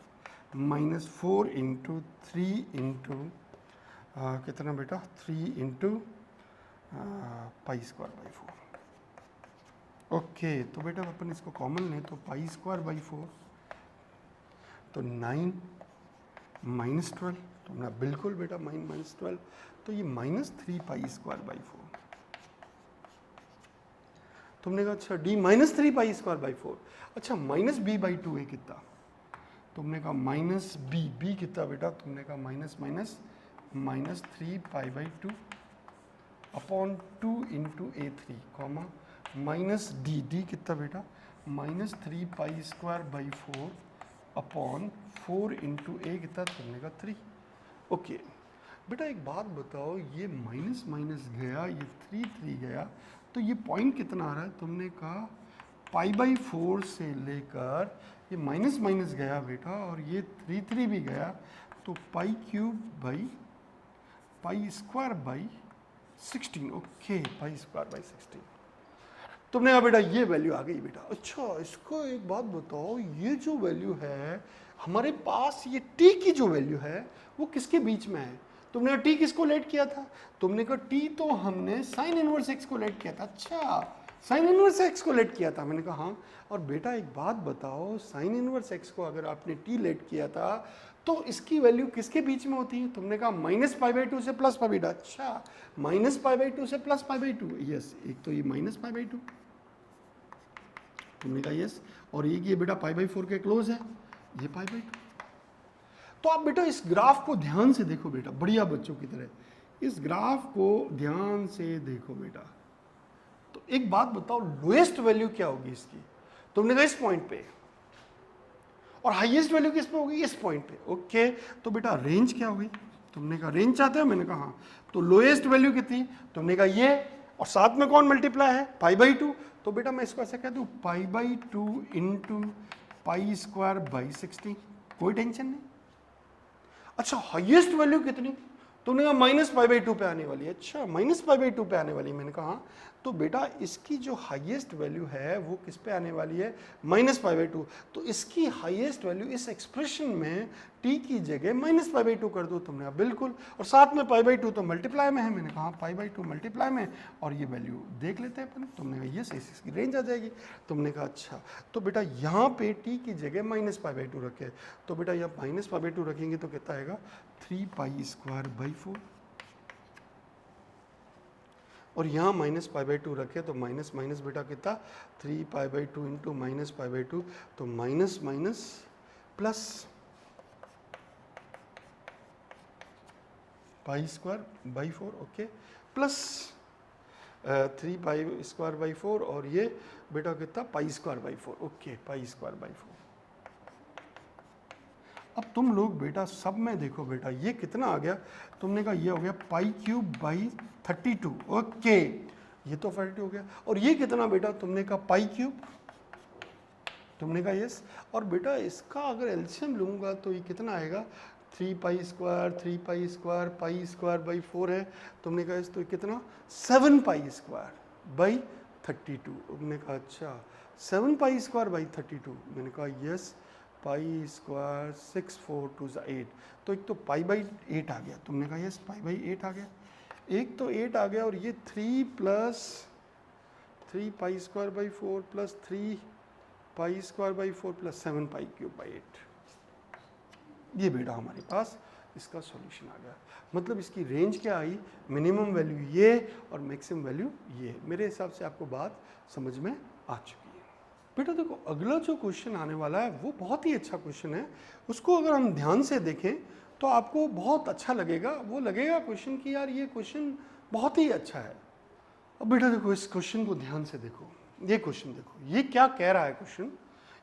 A: माइनस 4 इंटू 3 इंटू कितना बेटा 3 इंटू π²/4, ओके, तो बेटा अपन इसको कॉमन लें तो π²/4 तो 9 -12, तुमने बिल्कुल बेटा -12, तो ये -3π²/4, तुमने कहा अच्छा d -3π²/4, अच्छा -b/2a कितना, तुमने कहा -b कितना बेटा, तुमने कहा -3π/2 upon 2 into a3 comma -d कितना बेटा -3π²/4 अपॉन 4 इंटू a कितना, तुमने कहा 3, ओके। बेटा एक बात बताओ, ये माइनस माइनस गया, ये 3 गया, तो ये पॉइंट कितना आ रहा है, तुमने कहा π/4 से लेकर ये माइनस माइनस गया बेटा, और ये 3 भी गया, तो π³ ओके, π²/16, तुमने कहा बेटा ये वैल्यू आ गई बेटा, अच्छा इसको एक बात बताओ, ये जो वैल्यू है हमारे पास, ये t की जो वैल्यू है वो किसके बीच में है, तुमने कहा t किसको लेट किया था, तुमने कहा t तो हमने साइन इनवर्स x को लेट किया था, अच्छा साइन इनवर्स x को लेट किया था, मैंने कहा हाँ, और बेटा एक बात बताओ, साइन इनवर्स x को अगर आपने t लेट किया था तो इसकी वैल्यू किसके बीच में होती है, तुमने कहा -π/2 से +π/2, अच्छा -π/2 से +π/2, यस, एक तो ये -π/2, तुमने कहा यस, और एक ये बेटा π/4 के क्लोज है, ये π/2, तो आप बेटा इस ग्राफ को ध्यान से देखो बेटा, बढ़िया बच्चों की तरह इस ग्राफ को ध्यान से देखो बेटा। तो एक बात बताओ, लोएस्ट वैल्यू क्या होगी इसकी? तुमने कहा इस पॉइंट पे, और हाईएस्ट वैल्यू किस पे होगी? इस पॉइंट पे। ओके, तो बेटा रेंज क्या होगी? तुमने कहा रेंज चाहते हो, मैंने कहा हाँ। तो लोएस्ट वैल्यू कितनी? तुमने कहा ये, और साथ में कौन मल्टीप्लाई है? पाई बाई 2। तो बेटा मैं इसको ऐसे कह दूं, पाई by 2 into pi square by 60, कोई टेंशन नहीं। अच्छा हाईएस्ट वैल्यू कितनी? तुमने कहा माइनस पाई बाई 2 पे आने वाली है। अच्छा माइनस पाई बाई 2 पे आने वाली है, मैंने कहा हाँ। तो बेटा इसकी जो हाईएस्ट वैल्यू है वो किस पे आने वाली है? Minus pi by 2। तो इसकी हाईएस्ट वैल्यू इस एक्सप्रेशन में t की जगह माइनस पाई बाई 2 कर दो। तुमने कहा बिल्कुल, और साथ में पाई बाई 2 तो मल्टीप्लाई में है, मैंने कहा पाई बाई 2 मल्टीप्लाई में, और ये वैल्यू देख लेते हैं अपन। तुमने कहा ये सही, इसकी रेंज आ जाएगी। तुमने कहा अच्छा, तो बेटा यहाँ पे t की जगह माइनस पाई बाई 2 रखे, तो बेटा यहाँ माइनस पाई बाई 2 रखेंगे तो कितना आएगा? 3 पाई स्क्वायर बाई 4, और यहाँ माइनस पाई बाई 2 रखे तो माइनस माइनस बेटा कितना? 3 पाई by 2 into minus pi by 2, तो minus minus plus pi square by 4, okay, plus 3 pi square by 4, और ये बेटा कितना? पाई square by 4, okay, pi square by 4। अब तुम लोग बेटा सब में देखो बेटा ये कितना आ गया? तुमने कहा ये हो गया पाई क्यूब बाई 32, ओके, ये तो 32 हो गया। और ये कितना बेटा? तुमने कहा पाई क्यूब, तुमने कहा यस। और बेटा इसका अगर एलसीएम लूंगा तो ये कितना आएगा? 3 pi square pi square by 4 है। तुमने कहा इस तो कितना? 7 पाई स्क्वायर बाई 32। तुमने कहा अच्छा 7 पाई स्क्वायर बाई 32, मैंने कहा यस। पाई स्क्वायर 6 4 2 8, तो एक तो पाई बाई 8 आ गया। तुमने कहा यस पाई बाई 8 आ गया, एक तो 8 आ गया, और ये 3 plus 3 pi square by 4 plus 3 pi square by 4 plus 7 pi cube by 8। ये बेटा हमारे पास इसका सॉल्यूशन आ गया। मतलब इसकी रेंज क्या आई? मिनिमम वैल्यू ये और मैक्सिमम वैल्यू ये। मेरे हिसाब से आपको बात समझ में आ चुकी है। बेटा देखो अगला जो क्वेश्चन आने वाला है वो बहुत ही अच्छा क्वेश्चन है। उसको अगर हम ध्यान से देखें तो आपको बहुत अच्छा लगेगा। वो लगेगा क्वेश्चन कि यार ये क्वेश्चन बहुत ही अच्छा है। अब बेटा देखो इस क्वेश्चन को ध्यान से देखो। ये क्वेश्चन देखो, ये क्या कह रहा है क्वेश्चन?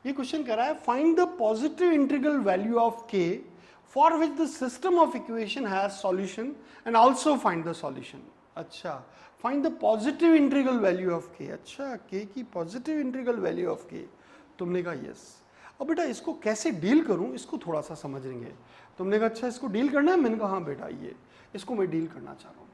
A: ये क्वेश्चन कह रहा है find the positive integral value of k for which the system of equation has solution and also find the solution. अच्छा, find the positive integral value of k। अच्छा, k की positive integral value of k। तुमने कहा yes. अब बेटा इसको कैसे deal करूं इसको थोड़ा सा समझेंगे। तुमने कहा अच्छा इसको डील करना है? मैंने कहा हाँ बेटा ये इसको मैं डील करना चाह रहा हूँ।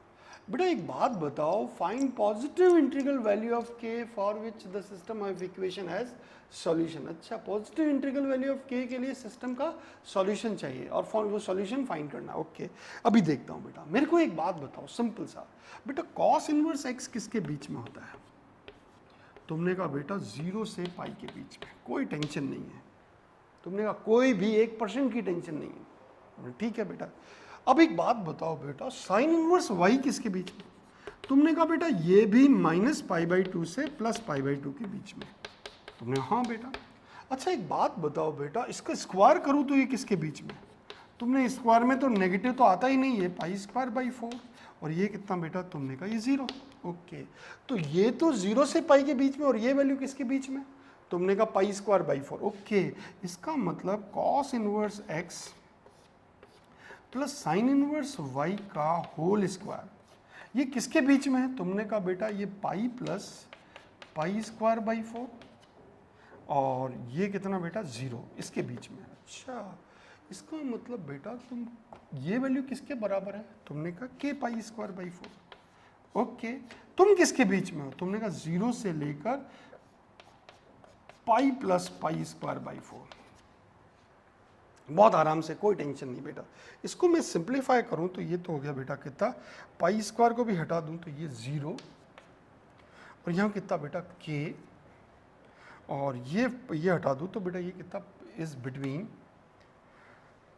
A: बेटा एक बात बताओ, find positive integral value of k for which the system of equation has solution. अच्छा, positive integral value of k के लिए सिस्टम का सॉल्यूशन चाहिए और वो सॉल्यूशन फाइंड करना। ओके, अभी देखता हूँ बेटा। मेरे को एक बात बताओ सिंपल सा, बेटा कॉस इनवर्स x किसके बीच में होता है? तुमने कहा बेटा 0 से पाई के बीच में, कोई टेंशन नहीं है। तुमने कहा कोई भी 1% की टेंशन नहीं है। ठीक है बेटा। अब एक बात बताओ बेटा, साइन इनवर्स y किसके बीच में? तुमने कहा बेटा ये भी माइनस पाई बाई 2 से प्लस पाई बाई 2 के बीच में। तुमने हाँ बेटा। अच्छा एक बात बताओ बेटा, इसका स्क्वायर करूँ तो ये किसके बीच में? तुमने स्क्वायर में तो नेगेटिव तो आता ही नहीं है, पाई स्क्वायर बाई 4, और ये कितना बेटा? तुमने कहा ये 0। ओके, तो ये तो 0 से पाई के बीच में, और ये वैल्यू किसके बीच में? तुमने कहा पाई स्क्वायर बाई 4। ओके, इसका मतलब cos inverse x plus sine inverse y का होल स्क्वायर, ये किसके बीच में है? तुमने कहा बेटा ये pi plus pi square by 4, और ये कितना बेटा? 0, इसके बीच में। अच्छा, इसका मतलब बेटा तुम ये वैल्यू किसके बराबर है? तुमने कहा k pi square by 4। Okay, तुम किसके बीच में हो? तुमने कहा 0 से लेकर pi plus pi square by 4। बहुत आराम से, कोई टेंशन नहीं बेटा। इसको मैं सिंप्लीफाई करूं तो ये तो हो गया बेटा कितना? पाई स्क्वायर को भी हटा दूं तो ये 0, और यहाँ कितना बेटा? k, और ये हटा दूं तो बेटा ये कितना? इज बिटवीन,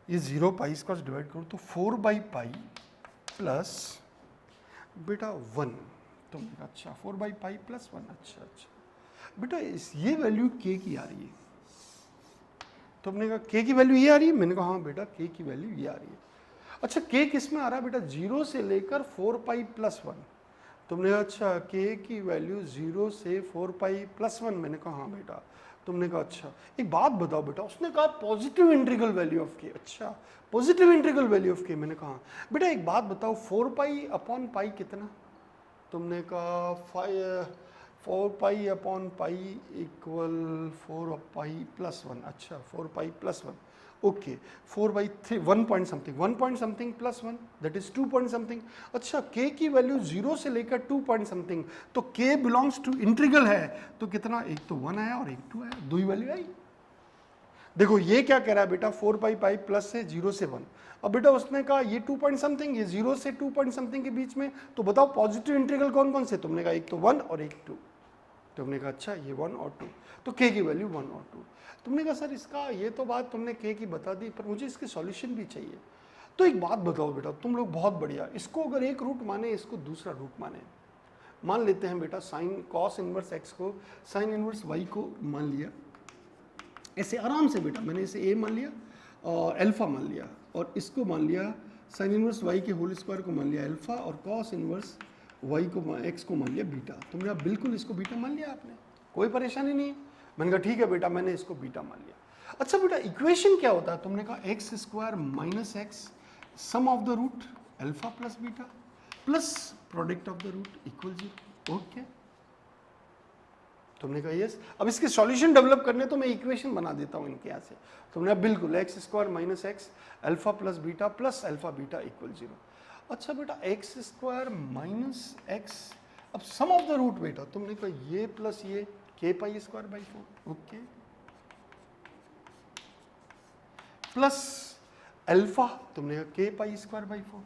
A: ये 0 पाई स्क्वायर डिवाइड करूँ तो 4 बाई पाई प्लस बेटा 1। तो अच्छा 4 बाई पाई प्लस 1। अच्छा बेटा ये वैल्यू k की आ रही है, तुमने कहा के की वैल्यू ये आ रही है, मैंने कहा हाँ बेटा के की वैल्यू ये आ रही है। अच्छा के किस में आ रहा है बेटा, 0 से लेकर 4π+1। तुमने कहा अच्छा के की वैल्यू 0 से 4π+1, मैंने कहा हाँ बेटा। तुमने कहा अच्छा एक बात बताओ बेटा, उसने कहा पॉजिटिव इंटीग्रल वैल्यू ऑफ के, अच्छा पॉजिटिव इंटीग्रल वैल्यू ऑफ के, मैंने कहा बेटा एक बात बताओ 4π/π कितना, तुमने कहा 4π/π इक्वल 4π+1, अच्छा 4π+1, okay 4/3 1 point something +1 that is 2 point something. अच्छा k की वैल्यू 0 से लेकर 2 पॉइंट समथिंग, तो k बिलोंग्स टू इंटीग्रल है, तो कितना, एक तो 1 आया और एक 2 आया, दो ही वैल्यू आई। देखो ये क्या कह रहा है बेटा 4π प्लस से 0 से 1। अब बेटा उसने कहा ये 2 पॉइंट समथिंग, ये 0 से 2 पॉइंट समथिंग के बीच में, तो बताओ पॉजिटिव इंटीग्रल कौन कौन से, तुमने कहा एक तो 1 और एक 2। तुमने कहा अच्छा ये 1 और 2, तो k की वैल्यू 1 और 2। तुमने कहा सर इसका ये तो बात तुमने k की बता दी, पर मुझे इसके सॉल्यूशन भी चाहिए। तो एक बात बताओ बेटा, तुम लोग बहुत बढ़िया, इसको अगर एक रूट माने, इसको दूसरा रूट माने, मान लेते हैं बेटा साइन कॉस इनवर्स x को साइन इनवर्स y को मान लिया, ऐसे आराम से बेटा, मैंने इसे a मान लिया और अल्फा मान लिया, और इसको मान लिया साइन इनवर्स y के होल स्क्वायर को मान लिया अल्फा, और कॉस इनवर्स y को x को मान लिया बीटा। तुमने अब बिल्कुल इसको बीटा मान लिया आपने, कोई परेशानी नहीं है। मैंने कहा ठीक है बेटा, मैंने इसको बीटा मान लिया। अच्छा बेटा इक्वेशन क्या होता है, तुमने कहा x² - x sum of the root alpha plus beta plus product of the root equal 0, okay. तुमने कहा यस। अब इसके सॉल्यूशन डेवलप करने तो मैं इक्वेशन बना देता हूँ इनके यहाँ से। तुमने अब बिल्कुल x² - x alpha plus beta plus alpha beta equal 0। अच्छा बेटा x² - x, अब सम ऑफ द रूट बेटा, तुमने कहा ये प्लस ये k π²/4, ओके, प्लस अल्फा, तुमने कहा k π²/4,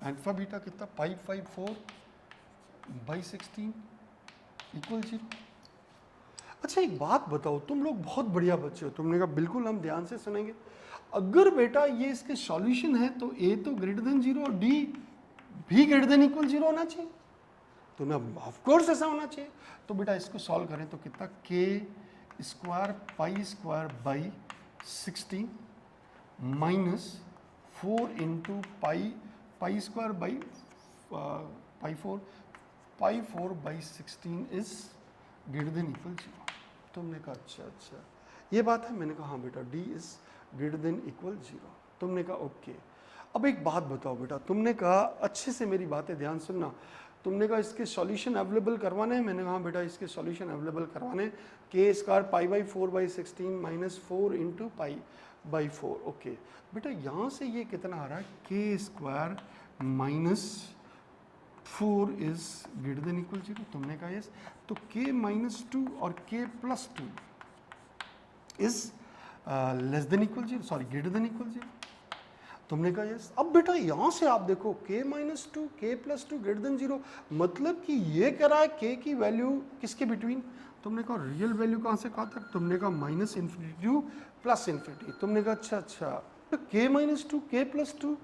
A: अल्फा बीटा कितना π/4/16 इक्वल 0। अच्छा एक बात बताओ, तुम लोग बहुत बढ़िया बच्चे हो, तुमने कहा बिल्कुल हम ध्यान से सुनेंगे। अगर बेटा ये इसके सॉल्यूशन है तो a तो ग्रेटर देन 0 और d भी ग्रेटर देन इक्वल 0 होना चाहिए, तो ना ऑफ कोर्स ऐसा होना चाहिए। तो बेटा इसको सॉल्व करें तो कितना k² π² minus 4 into π²/4 is greater than equal 0। तुमने कहा अच्छा ये बात है, मैंने कहा हाँ बेटा d is greater than equal 0। तुमने कहा ओके। अब एक बात बताओ बेटा, तुमने कहा अच्छे से मेरी बातें ध्यान सुनना, तुमने कहा इसके सॉल्यूशन अवेलेबल करवाने हैं, मैंने कहा हाँ बेटा इसके सॉल्यूशन अवेलेबल करवाने, k² π/4/16 माइनस 4 इंटू π/4, ओके। बेटा यहाँ से ये कितना आ रहा है, k² - 4 is greater than equal 0। तुमने कहा यस, तो k-2 और k+2 is less than equal 0, sorry greater than equal 0। तुमने कहा यस। अब बेटा यहाँ से आप देखो k-2 k+2 ग्रेटर देन 0, मतलब कि ये कह रहा है k की वैल्यू किसके बिटवीन, तुमने कहा रियल वैल्यू कहाँ से कहाँ तक, तुमने कहा -∞ टू +∞। तुमने कहा अच्छा तो k-2 k+2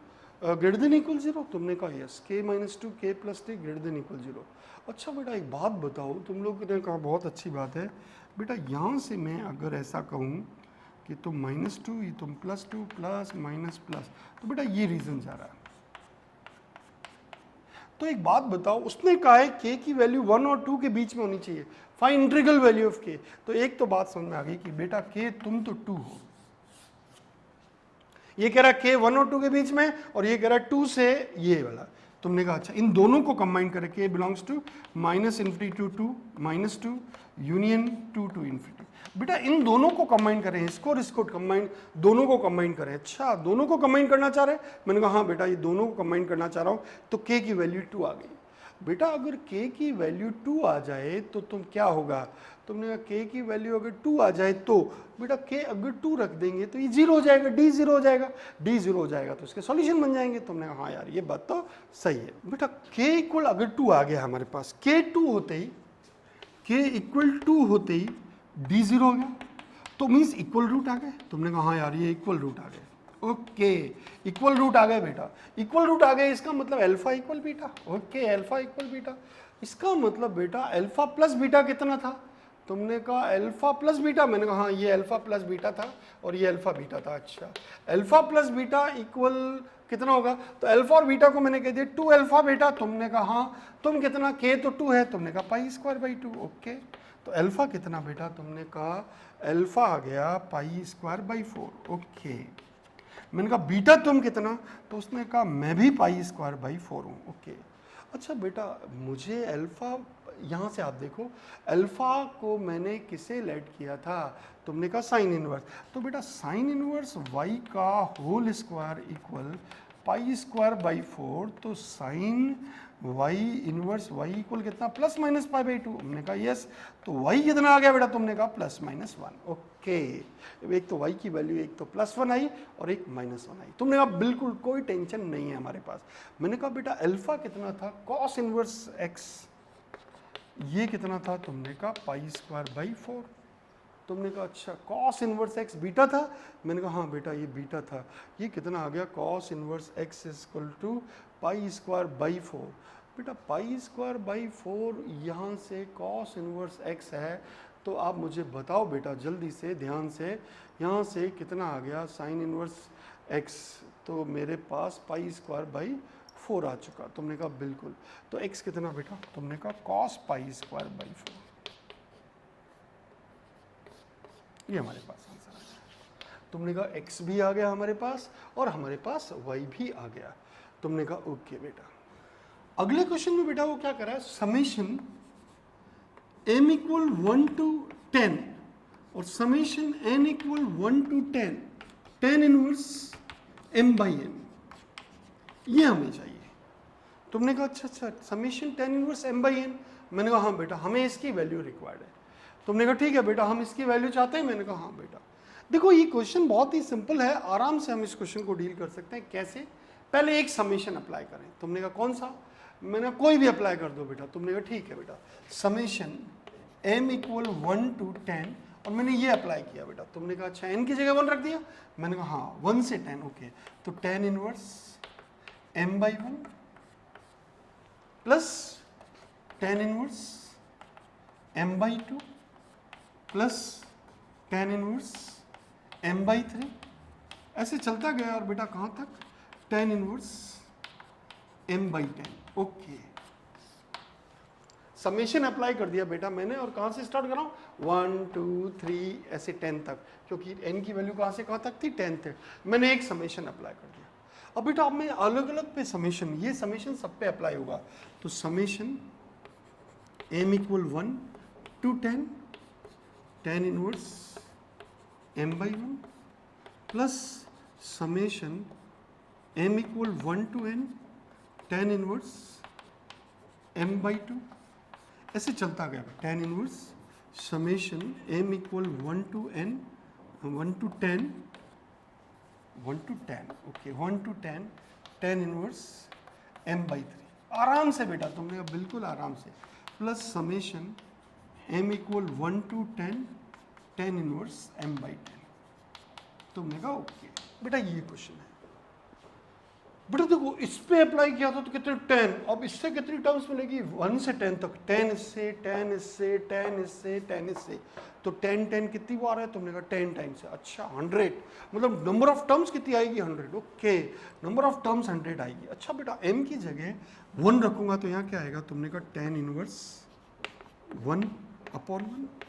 A: greater than equal 0, तुमने कहा yes k-2 k+3 greater than equal 0। अच्छा बेटा एक बात बताओ, तुम लोग ने कहा बहुत अच्छी बात है बेटा, यहाँ से मैं अगर ऐसा कहूँ कि तुम -2 ये तुम +2 प्लस माइनस प्लस, तो बेटा ये रीजन जा रहा है। तो एक बात बताओ, उसने कहा है k की वैल्यू 1 और 2 के बीच में होनी चाहिए, find integral value of k। तो एक तो बात समझ में आ गई कि बेटा k तुम तो 2 हो, ये कह रहा है k 1 और 2 के बीच में, और ये कह रहा है 2 से ये वाला। तुमने कहा अच्छा इन दोनों को कंबाइन करें, k belongs to -∞ to 2 -2 union 2 to infinity. बेटा इन दोनों को कंबाइन करें, इसको और इसको कंबाइन, दोनों को कंबाइन करें। अच्छा दोनों को कंबाइन करना चाह रहे हैं, मैंने कहा हाँ बेटा ये दोनों को कंबाइन करना चाह रहा हूँ, तो k की वैल्यू 2 आ गई। बेटा अगर k की वैल्यू 2 आ जाए तो तुम क्या होगा, तुमने कहा k की वैल्यू अगर 2 आ जाए तो बेटा k अगर 2 रख देंगे तो ये 0 हो जाएगा, d 0 हो जाएगा, d 0 हो जाएगा तो इसके सॉल्यूशन बन जाएंगे। तुमने कहा हाँ यार ये बात तो सही है। बेटा k इक्वल अगर 2 आ गया हमारे पास, k 2 होते ही k इक्वल 2 होते ही d 0 हो गया, तो मीन्स इक्वल रूट आ गए। तुमने कहा हाँ यार ये इक्वल रूट आ गए, ओके इक्वल रूट आ गए बेटा, इक्वल रूट आ गए, इसका मतलब alpha equal beta, okay alpha equal beta. इसका मतलब बेटा अल्फा प्लस बीटा कितना था, तुमने कहा अल्फा प्लस बीटा, मैंने कहा हाँ ये अल्फा प्लस बीटा था और ये अल्फा बीटा था। अच्छा, अल्फा प्लस बीटा इक्वल कितना होगा? तो अल्फा और बीटा को मैंने कह दिया 2 अल्फा बीटा। तुमने कहा हाँ, तुम कितना, के तो 2 है, तुमने कहा पाई स्क्वायर बाई 2। ओके, तो अल्फा कितना बेटा? तुमने कहा अल्फा आ गया पाई स्क्वायर बाई 4। ओके, मैंने कहा बीटा तुम कितना? तो उसने कहा मैं भी पाई स्क्वायर बाई 4 हूँ। ओके, अच्छा बेटा मुझे अल्फा, यहाँ से आप देखो अल्फा को मैंने किसे लेट किया था? तुमने कहा साइन इनवर्स। तो बेटा साइन इनवर्स वाई का whole square equal pi square by 4। तो sine y inverse y equal कितना? Plus minus pi by 2। हमने कहा यस। तो वाई कितना आ गया बेटा? तुमने कहा प्लस माइनस 1। ओके, एक तो वाई की वैल्यू एक तो प्लस 1 आई और एक माइनस 1 आई। तुमने कहा बिल्कुल कोई टेंशन नहीं है हमारे पास। मैंने कहा बेटा अल्फा कितना था? कॉस इनवर्स एक्स, ये कितना था? तुमने कहा पाई स्क्वायर बाई 4। तुमने कहा अच्छा कॉस इनवर्स एक्स बीटा था? मैंने कहा हाँ बेटा ये बीटा था। ये कितना आ गया? Cos inverse X equal to pi square by 4। बेटा पाई स्क्वायर बाई 4 यहाँ से कॉस इनवर्स एक्स है, तो आप मुझे बताओ बेटा जल्दी से ध्यान से, यहाँ से कितना आ गया? Sign inverse x. तो मेरे पास पाई स्क्वायर बाई 4 आ चुका। तुमने कहा बिल्कुल। तो x कितना बेटा? तुमने कहा कॉस पाई स्क्वायर बाई 4। ये हमारे पास आंसर आ गया। तुमने कहा x भी आ गया हमारे पास और हमारे पास y भी आ गया। तुमने कहा ओके बेटा। अगले क्वेश्चन में बेटा वो क्या करा है? समेशन m इक्वल 1 to 10 और summation n equal 1 to 10 tan inverse m by n, ये हमें चाहिए। तुमने कहा अच्छा summation tan inverse m by n। मैंने कहा हाँ बेटा हमें इसकी वैल्यू रिक्वायर्ड है। तुमने कहा ठीक है बेटा हम इसकी वैल्यू चाहते हैं। मैंने कहा हाँ बेटा। देखो ये क्वेश्चन बहुत ही सिंपल है, आराम से हम इस क्वेश्चन को डील कर सकते हैं। कैसे? पहले एक समेशन अप्लाई करें। तुमने कहा कौन सा? मैंने कोई भी अप्लाई कर दो बेटा। तुमने कहा ठीक है बेटा, समेशन m इक्वल 1 to 10 और मैंने ये अप्लाई किया बेटा। तुमने कहा अच्छा n की जगह 1 रख दिया? मैंने कहा हाँ 1 से 10। ओके, तो tan inverse m by 1 plus tan inverse m by 2 plus tan inverse m by 3, ऐसे चलता गया और बेटा कहाँ तक? tan inverse m by 10। Okay, summation apply कर दिया बेटा मैंने और कहाँ से स्टार्ट कर रहा हूँ? 1 2 3 ऐसे 10 तक, क्योंकि n की वैल्यू कहाँ से कहाँ तक थी? 10 तक। मैंने एक समेशन अप्लाई कर दिया। अब बेटा अब मैं अलग अलग पे समेशन, ये समेशन सब पे अप्लाई होगा। तो summation m equal 1 to 10 tan inverse m by 1 plus summation m equal 1 to n tan inverse m by 2, ऐसे चलता गया। tan inverse summation m equal 1 to n 1 to 10 1 to 10 okay 1 to 10 tan inverse m by 3। आराम से बेटा, तुमने कहा बिल्कुल आराम से, plus summation m equal 1 to 10 tan inverse m by 10। तुमने कहा ओके बेटा। ये क्वेश्चन है बेटा। देखो इस पे अप्लाई किया था तो कितने 10, अब इससे कितनी टर्म्स मिलेगी? 1 से 10 तक, 10 इससे 10 इससे 10 इससे 10 इससे, तो 10 10 कितनी बार है? तुमने कहा 10 टाइम्स है। अच्छा 100, मतलब नंबर ऑफ टर्म्स कितनी आएगी? 100। ओके, नंबर ऑफ टर्म्स 100 आएगी। अच्छा बेटा m की जगह 1 रखूंगा तो यहाँ क्या आएगा? तुमने कहा tan इनवर्स 1 अपॉन 1।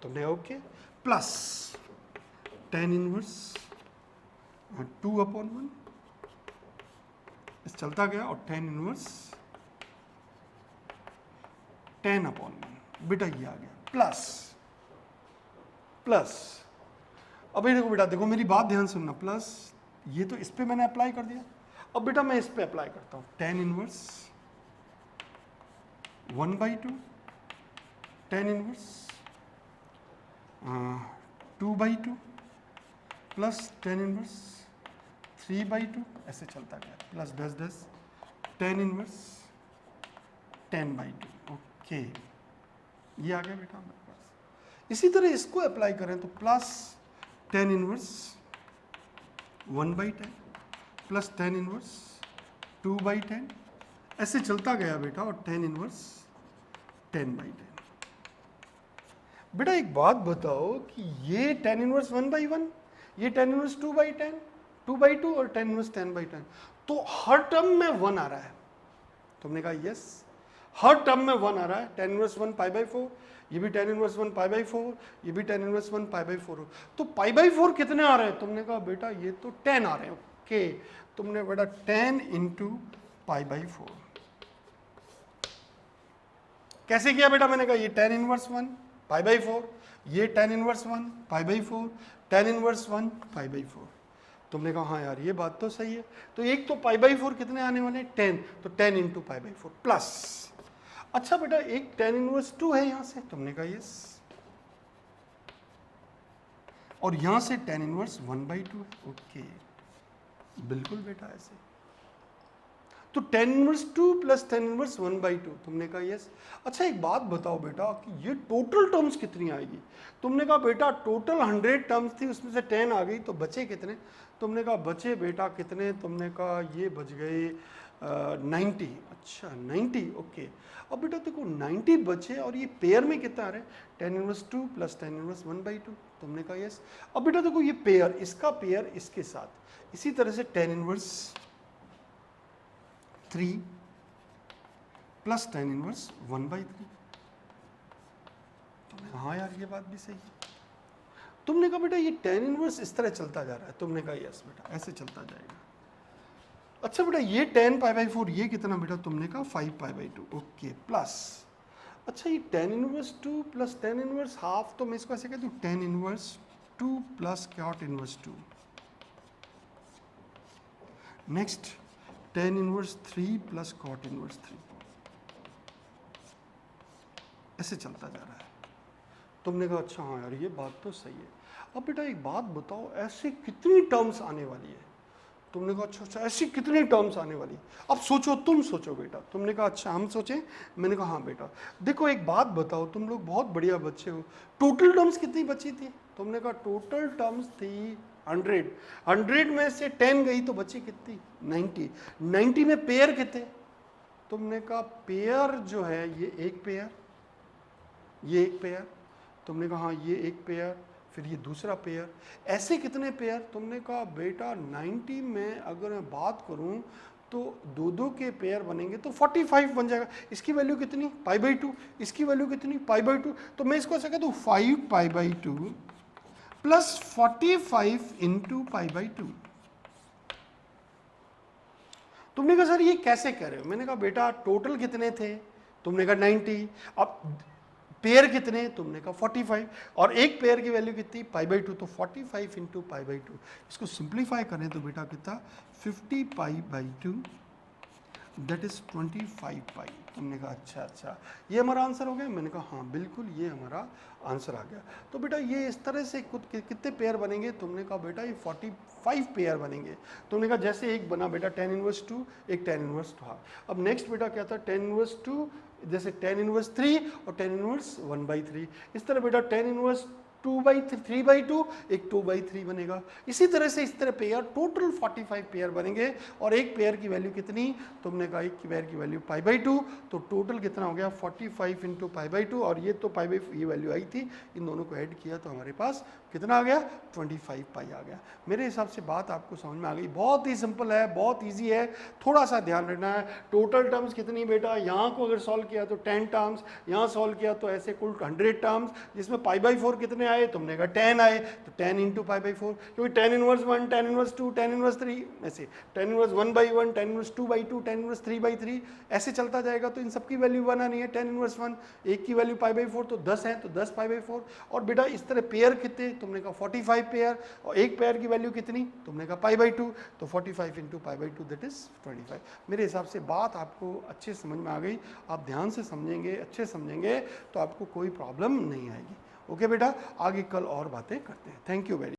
A: तुमने okay, plus tan inverse 2 upon 1, इस चलता गया और tan इनवर्स 10 अपॉन 1 बेटा ये आ गया, प्लस प्लस। अब ये देखो बेटा, देखो मेरी बात ध्यान सुनना, प्लस ये तो इस पे मैंने अप्लाई कर दिया। अब बेटा मैं इस पे अप्लाई करता हूँ, tan inverse 1 by 2 tan inverse 2 by 2 plus tan inverse 3 by 2, ऐसे चलता गया, plus 10 10 tan inverse 10 by 2। Okay, ये आ गया बेटा हमारे पास। इसी तरह इसको अप्लाई करें तो plus tan inverse 1 by 10 plus tan inverse 2 by 10, ऐसे चलता गया बेटा और tan इनवर्स 10 बाई 10। बेटा एक बात बताओ कि ये tan इनवर्स 1/1, ये tan इनवर्स 2/10, 2/2 और tan इनवर्स 10/10, तो हर टर्म में 1 आ रहा है। तुमने कहा यस, हर टर्म में 1 आ रहा है। tan इनवर्स 1 π/4, ये भी tan इनवर्स 1 π/4, ये भी tan इनवर्स 1 π/4। तो π/4 कितने आ रहे हैं? तुमने कहा बेटा ये तो 10 आ रहे हैं। ओके, तुमने बेटा 10 इंटू π/4 कैसे किया बेटा? मैंने कहा ये tan इनवर्स 1 π/4, ये tan इनवर्स 1 π/4, tan इनवर्स 1 π/4। तुमने कहा हाँ यार ये बात तो सही है। तो एक तो π/4 कितने आने वाले? 10, तो 10 इंटू π/4 प्लस, अच्छा बेटा एक tan इनवर्स 2 है यहां से। तुमने कहा यस, और यहां से tan इनवर्स 1/2 है। ओके, बिल्कुल बेटा ऐसे। तो tan inverse 2 plus tan inverse 1/2। तुमने कहा यस। अच्छा एक बात बताओ बेटा कि ये टोटल टर्म्स कितनी आएगी? तुमने कहा बेटा टोटल 100 टर्म्स थी, उसमें से 10 आ गई, तो बचे कितने? तुमने कहा बचे बेटा कितने? तुमने कहा ये बच गए 90। अच्छा 90, ओके। अब बेटा देखो 90 बचे और ये पेयर में कितना आ रहा है? tan inverse 2 plus tan inverse 1/2। तुमने कहा यस। अब बेटा देखो ये पेयर, इसका पेयर इसके साथ, इसी तरह से tan inverse 3 plus tan inverse 1/3। तुमने कहा हाँ यार ये बात भी सही है। तुमने कहा बेटा ये tan इनवर्स इस तरह चलता जा रहा है। तुमने कहा यस बेटा ऐसे चलता जाएगा। अच्छा बेटा ये 10 π/4, ये कितना बेटा? तुमने कहा 5 π/2। ओके, प्लस, अच्छा ये tan inverse 2 plus tan inverse half, तो मैं इसको ऐसे कहती हूँ tan inverse 2 plus cot inverse 2। Next tan inverse 3 plus cot inverse 3। ऐसे चलता जा रहा है। तुमने कहा अच्छा हाँ यार ये बात तो सही है। अब बेटा एक बात बताओ, ऐसे कितनी टर्म्स आने वाली है? तुमने कहा अच्छा ऐसी कितनी टर्म्स आने वाली? अब सोचो, तुम सोचो बेटा। तुमने कहा अच्छा हम सोचें? मैंने कहा हाँ बेटा। देखो एक बात बताओ, तुम लोग बहुत बढ़िया बच्चे हो, टोटल टर्म्स कितनी बची थी? तुमने कहा टोटल टर्म्स थी 100, 100 में से 10 गई तो बची कितनी? 90। 90 में पेयर कितने? तुमने कहा पेयर जो है ये एक पेयर, ये एक पेयर। तुमने कहा हाँ ये एक पेयर, फिर ये दूसरा पेयर, ऐसे कितने पेयर? तुमने कहा बेटा 90 में अगर मैं बात करूं तो दो दो के पेयर बनेंगे तो 45 बन जाएगा। इसकी वैल्यू कितनी? π/2। इसकी वैल्यू कितनी? π/2। तो मैं इसको ऐसा कहता हूँ 5 π/2 प्लस 45 इंटू π/2। तुमने कहा सर ये कैसे कह रहे हो? मैंने कहा बेटा टोटल कितने थे? तुमने कहा 90। अब पेयर कितने? तुमने कहा 45, और एक पेयर की वैल्यू कितनी? π/2, तो 45 इंटू π/2। इसको सिंप्लीफाई करें तो बेटा कितना? 50 π/2, दैट इज 25 π। तुमने कहा अच्छा ये हमारा आंसर हो गया? मैंने कहा हाँ बिल्कुल ये हमारा आंसर आ गया। तो बेटा ये इस तरह से कितने पेयर बनेंगे? तुमने कहा बेटा ये 45 पेयर बनेंगे। तुमने कहा जैसे एक बना बेटा tan इनवर्स 2, एक tan इनवर्स 2 हाफ। अब नेक्स्ट बेटा क्या था? tan इनवर्स 2, जैसे tan इनवर्स 3 और tan इनवर्स 1/3। इस तरह बेटा tan इनवर्स 3/2 एक 2/3 बनेगा। इसी तरह से इस तरह पेयर टोटल 45 पेयर बनेंगे, और एक पेयर की वैल्यू कितनी? तुमने कहा एक पेयर की वैल्यू π/2, तो टोटल कितना हो गया? 45 इंटू π/2, और ये तो π/4 ये वैल्यू आई थी, इन दोनों को ऐड किया तो हमारे पास कितना आ गया? 25 π आ गया। मेरे हिसाब से बात आपको समझ में आ गई। बहुत ही सिंपल है, बहुत ईजी है, थोड़ा सा ध्यान रखना है। टोटल टर्म्स कितनी बेटा? यहाँ को अगर सॉल्व किया तो 10 टर्म्स, यहाँ सॉल्व किया तो ऐसे कुल 100 टर्म्स, जिसमें π/4 कितने आए? तुमने कहा 10 आए, तो 10 इंटू π/4, क्योंकि tan inverse 1, tan inverse 2, tan inverse 3, ऐसे tan inverse 1/1, tan inverse 2/2, tan inverse 3/3, ऐसे चलता जाएगा। तो इन सबकी वैल्यू बनानी है। tan इनवर्स 1 एक की वैल्यू π/4 तो 10 है, तो 10 π/4। और बेटा इस तरह पेयर कितने? तुमने कहा 45 पेयर, और एक पेयर की वैल्यू कितनी? तुमने कहा π/2, तो 45 इंटू π/2 दैट इज 25। मेरे हिसाब से बात आपको अच्छे समझ में आ गई। आप ध्यान से समझेंगे, अच्छे समझेंगे, तो आपको कोई प्रॉब्लम नहीं आएगी। ओके बेटा, आगे कल और बातें करते हैं। Thank you very